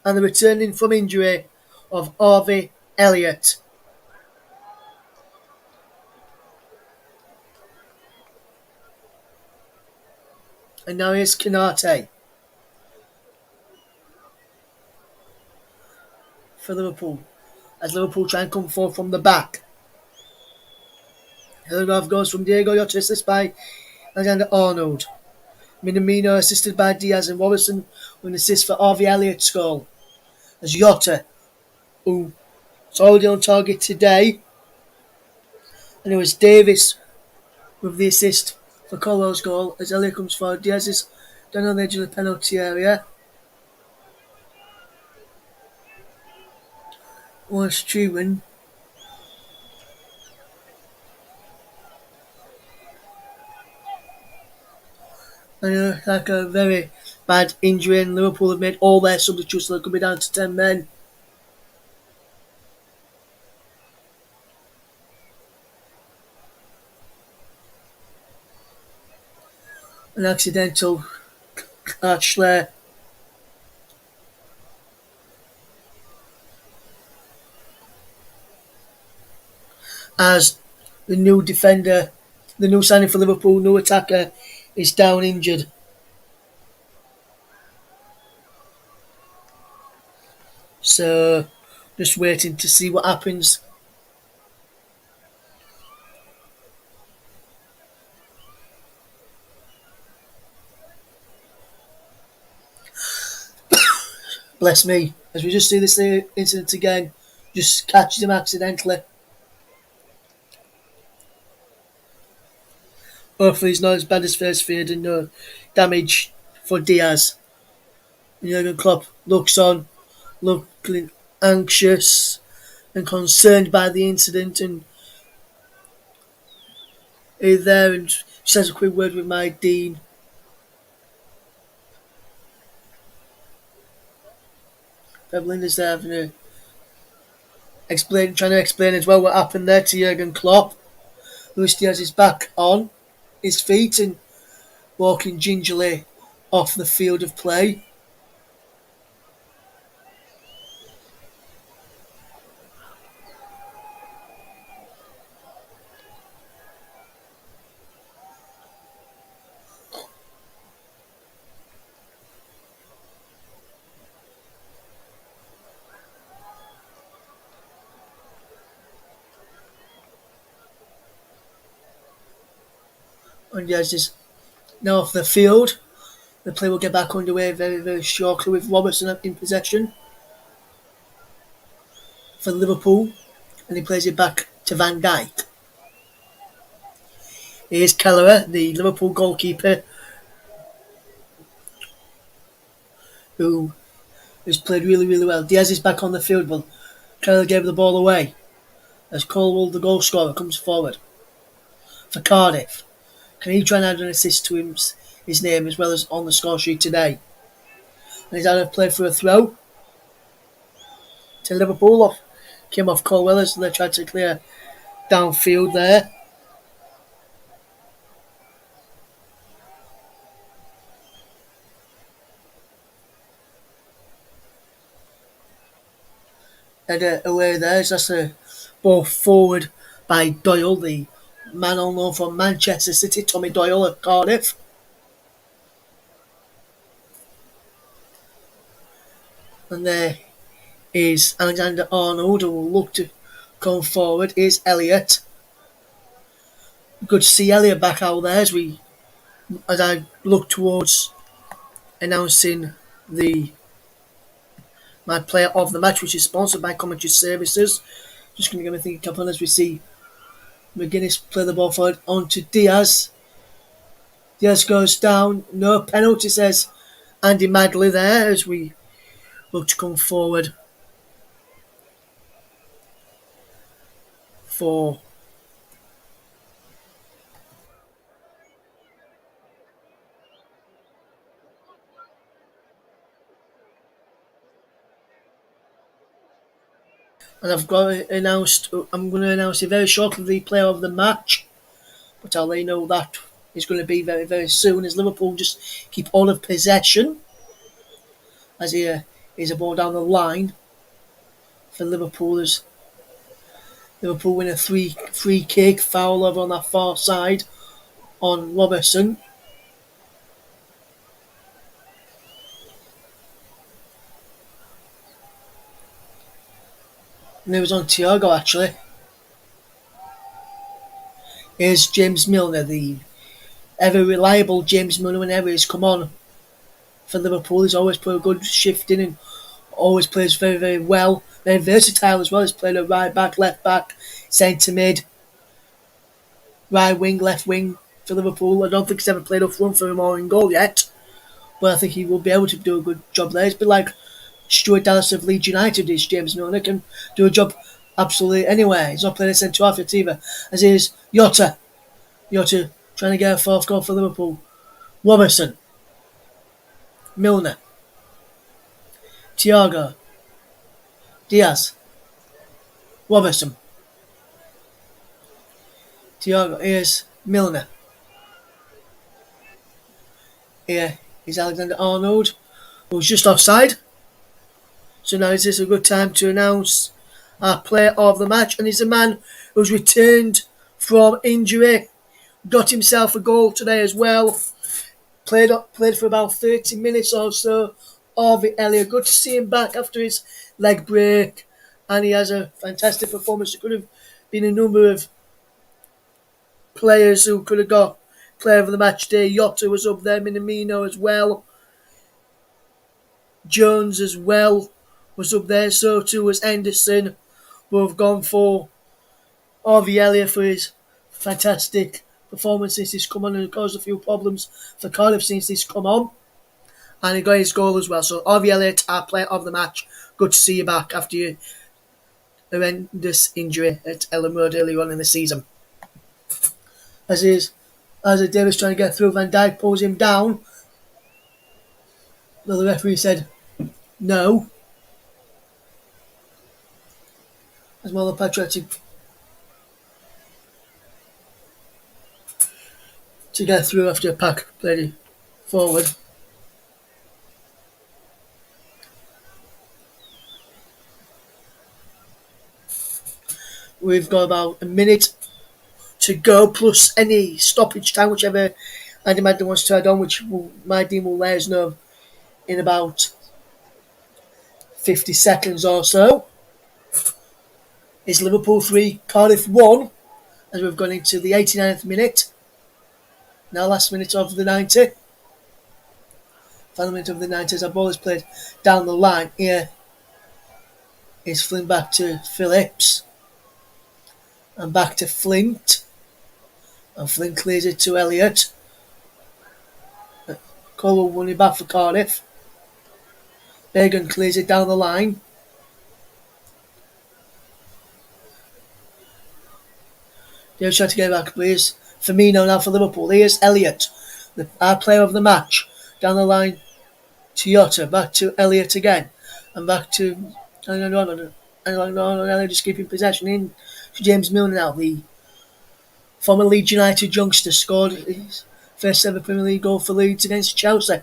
and the returning from injury of Harvey Elliott. And now here's Kanate for Liverpool, as Liverpool try and come forward from the back. Hildebrand goes from Diego Jota, assisted by Alexander Arnold. Minamino assisted by Diaz, and Robertson with an assist for Harvey Elliott's goal. As Jota, who is already on target today, and it was Davis with the assist for Colwell's goal. As Elliott comes forward, Diaz is down on the edge of the penalty area. was Truman. And like a very bad injury, and Liverpool have made all their substitutes, so they could be down to 10 men. An accidental catch there as the new defender, the new signing for Liverpool, new attacker, is down injured. So just waiting to see what happens. Bless me. As we just see this incident again, just catches him accidentally. Hopefully he's not as bad as first feared and no damage for Diaz. Jurgen Klopp looks on, looking anxious and concerned by the incident, and is there and says a quick word with my Dean. Belinda's there having a trying to explain as well what happened there to Jurgen Klopp. Luis Diaz is back on his feet and walking gingerly off the field of play. And Diaz is now off the field. The play will get back underway very, very shortly with Robertson in possession for Liverpool, and he plays it back to Van Dijk. Here's Kelleher, the Liverpool goalkeeper, who has played really, really well. Diaz is back on the field, but Kelleher gave the ball away as Colwell, the goal scorer, comes forward for Cardiff. Can he try and add an assist to his name as well as on the score sheet today? And he's out of play for a throw to Liverpool. Came off Colwell as they tried to clear downfield there. Header away there. That's a ball forward by Doyle, the man all known from Manchester City, Tommy Doyle at Cardiff. And there is Alexander Arnold, who will look to come forward. Is Elliott. Good to see Elliott back out there as I look towards announcing my player of the match, which is sponsored by Commentary Services. Just going to give me a couple as we see McGuinness play the ball forward onto Diaz. Diaz goes down. No penalty, says Andy Madley there as we look to come forward for and I'm going to announce it very shortly the player of the match, but I'll let you know that is going to be very, very soon as Liverpool just keep all of possession as here is a ball down the line for Liverpool as Liverpool win a free kick, foul over on that far side on Robertson. And it was on Thiago actually. Here's James Milner, the ever reliable James Milner whenever he's come on for Liverpool. He's always put a good shift in and always plays very, very well. Very versatile as well. He's played at right back, left back, centre mid, right wing, left wing for Liverpool. I don't think he's ever played up front for him or in goal yet, but I think he will be able to do a good job there. It's a bit like Stuart Dallas of Leeds United is James Milner, can do a job absolutely anywhere. He's not playing a centre half yet either, as is Jota. Jota trying to get a fourth goal for Liverpool. Robertson, Milner, Thiago, Diaz, Robertson, Thiago. Here's Milner. Here is Alexander-Arnold, who's just offside. So now is this a good time to announce our player of the match? And he's a man who's returned from injury, got himself a goal today as well. Played for about 30 minutes or so. Harvey Elliott, good to see him back after his leg break, and he has a fantastic performance. There could have been a number of players who could have got player of the match day. Jota was up there, Minamino as well, Jones as well was up there, so too was Henderson. We've gone for Harvey Elliott for his fantastic performance since he's come on, and caused a few problems for Cardiff since he's come on. And he got his goal as well. So Harvey Elliott, our player of the match. Good to see you back after your horrendous injury at Ellen Road earlier on in the season. As Davis trying to get through, Van Dijk pulls him down. Well, the referee said no. As well, the Patriotic to get through after a pack played forward. We've got about a minute to go, plus any stoppage time, whichever Andy Madden wants to add on, which my team will let us know in about 50 seconds or so. It's Liverpool 3, Cardiff 1, as we've gone into the 89th minute. Now last minute of the 90. Final minute of the 90 as our ball is played down the line. Here is Flynn back to Phillips. And back to Flint. And Flint clears it to Elliott. Cole won it back for Cardiff. Bagan clears it down the line. They're trying to get back, please. Firmino now for Liverpool. Here's Elliott, our player of the match. Down the line to Jota. Back to Elliott again. And back to Elliott just keeping possession in to James Milner now. The former Leeds United youngster scored his first ever Premier League goal for Leeds against Chelsea.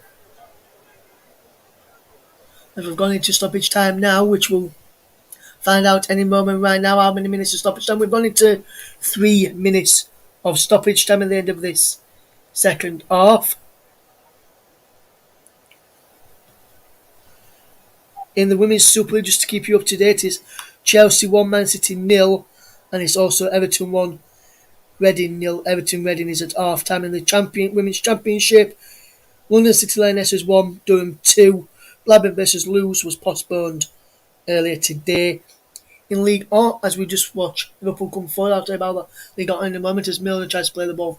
As we've gone into stoppage time now, which we'll find out any moment right now how many minutes of stoppage time. We've gone into 3 minutes of stoppage time at the end of this second half. In the Women's Super League, just to keep you up to date, is Chelsea 1, Man City 0, and it's also Everton 1, Reading 0. Everton-Reading is at half time in the Women's Championship. London City Lionesses 1, Durham 2. Blackburn vs Lewes was postponed earlier today. In League A, as we just watched Liverpool come forward, I'll tell you about that League A in a moment as Milner tries to play the ball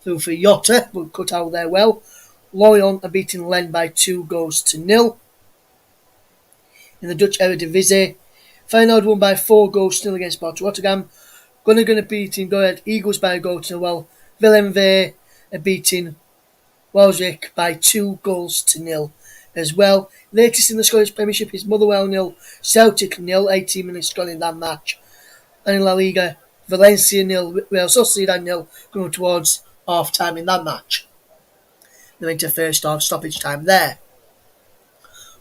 through for Jota, but cut out there well. Lorient are beating Lens by 2-0. In the Dutch Eredivisie, Feyenoord won by 4-0 against Port Rotterdam. Groningen beating Go Ahead Eagles by a goal to well. Willem II are beating Walswijk by 2-0 as well. Latest in the Scottish Premiership is Motherwell 0, Celtic 0, 18 minutes gone in that match. And in La Liga, Valencia 0, Real Sociedad 0, going towards half time in that match. They're into first half stoppage time there.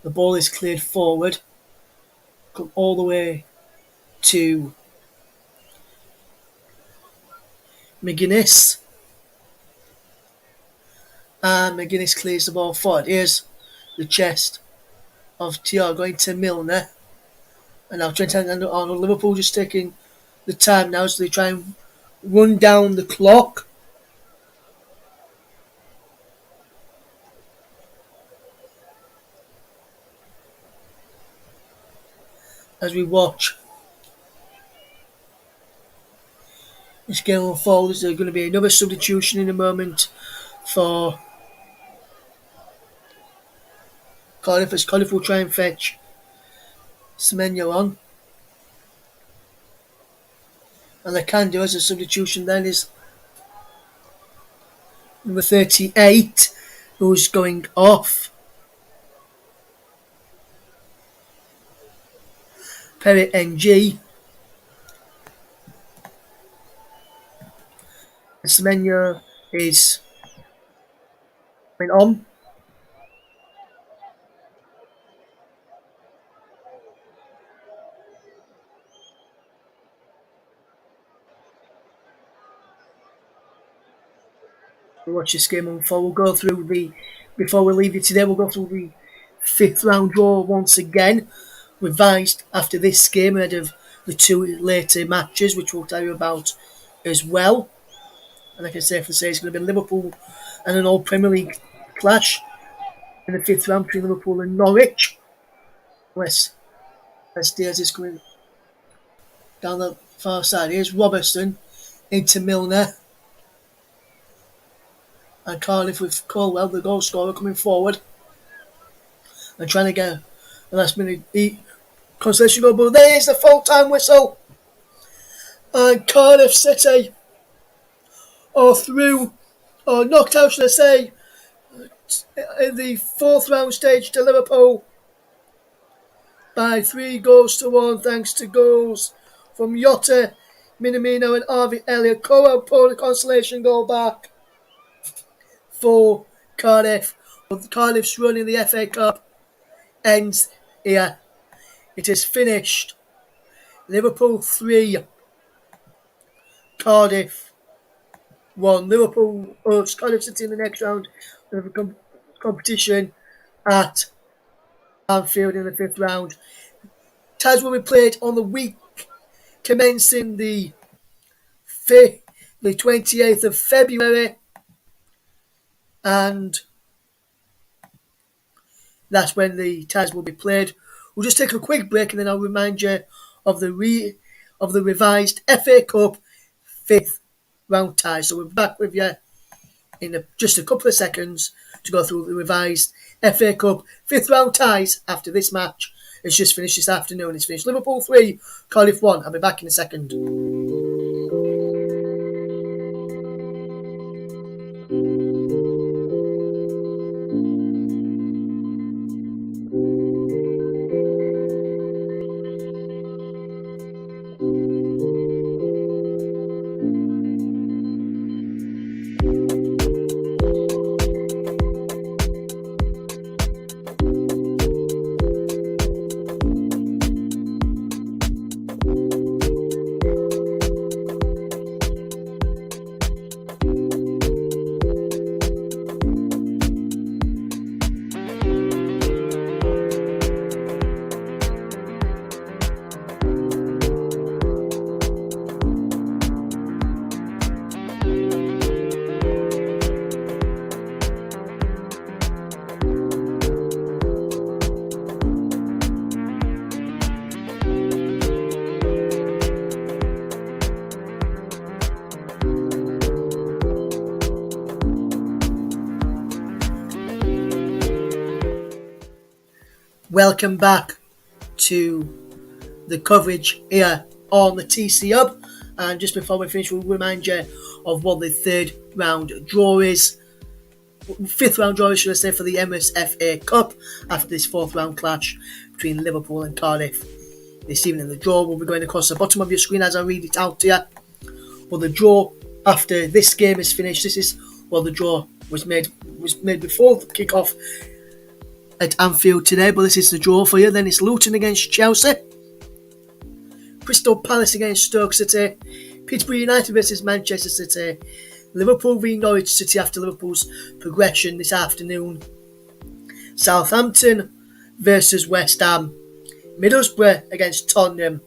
The ball is cleared forward, come all the way to McGuinness. And McGuinness clears the ball forward. Here's the chest of Thiago into Milner. And now Trent Alexander-Arnold. Liverpool just taking the time now, so they try and run down the clock. As we watch this game unfold, there's going to be another substitution in a moment for Cardiff, as Cardiff will try and fetch Semenyo on. And I can do as a substitution then is number 38, who's going off. Perry NG. And Semenyo is going on. We'll watch this game unfold. We'll go through before we leave you today, we'll go through the 5th round draw once again, revised after this game ahead of the 2 later matches, which we'll tell you about as well. And I can safely say it's going to be Liverpool and an old Premier League clash in the 5th round between Liverpool and Norwich. West Diaz is coming down the far side. Here's Robertson into Milner. And Cardiff with Colwell, the goal scorer, coming forward and trying to get a last minute consolation goal. But there's the full time whistle. And Cardiff City are through, or knocked out, should I say, in the 4th round stage to Liverpool by 3-1, thanks to goals from Jota, Minamino and Harvey Elliott. Colwell pulled a consolation goal back for Cardiff. Cardiff's run in the FA Cup ends here. It is finished. Liverpool 3, Cardiff 1. Liverpool hosts Cardiff City in the next round of the competition at Anfield in the 5th round. Ties will be played on the week commencing the 28th of February. And that's when the ties will be played. We'll just take a quick break and then I'll remind you of the revised FA Cup 5th round ties. So we're back with you in just a couple of seconds to go through the revised FA Cup 5th round ties after this match. It's just finished this afternoon. It's finished Liverpool 3, Cardiff 1. I'll be back in a second. Welcome back to the coverage here on the TC Hub. And just before we finish, we'll remind you of what the 3rd round draw is. 5th round draw, should I say, for the Emirates FA Cup after this 4th round clash between Liverpool and Cardiff. This evening, the draw will be going across the bottom of your screen as I read it out to you. Well, the draw after this game is finished. This is the draw was made before the kick-off at Anfield today, but this is the draw for you. Then it's Luton against Chelsea, Crystal Palace against Stoke City, Peterborough United versus Manchester City, Liverpool v Norwich City after Liverpool's progression this afternoon, Southampton versus West Ham, Middlesbrough against Tottenham,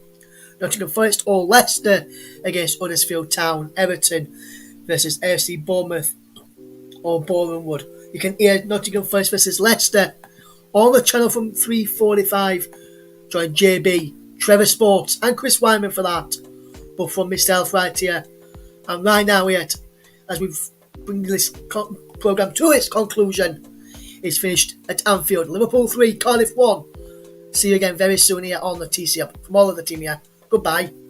Nottingham Forest or Leicester against Huddersfield Town, Everton versus AFC Bournemouth or Boreham Wood. You can hear Nottingham Forest versus Leicester on the channel from 3:45. Join JB, Trevor Sports and Chris Wyman for that. But from myself right here and right now yet, as we bring this programme to its conclusion, it's finished at Anfield. Liverpool 3, Cardiff 1. See you again very soon here on the TC Up. From all of the team here, goodbye.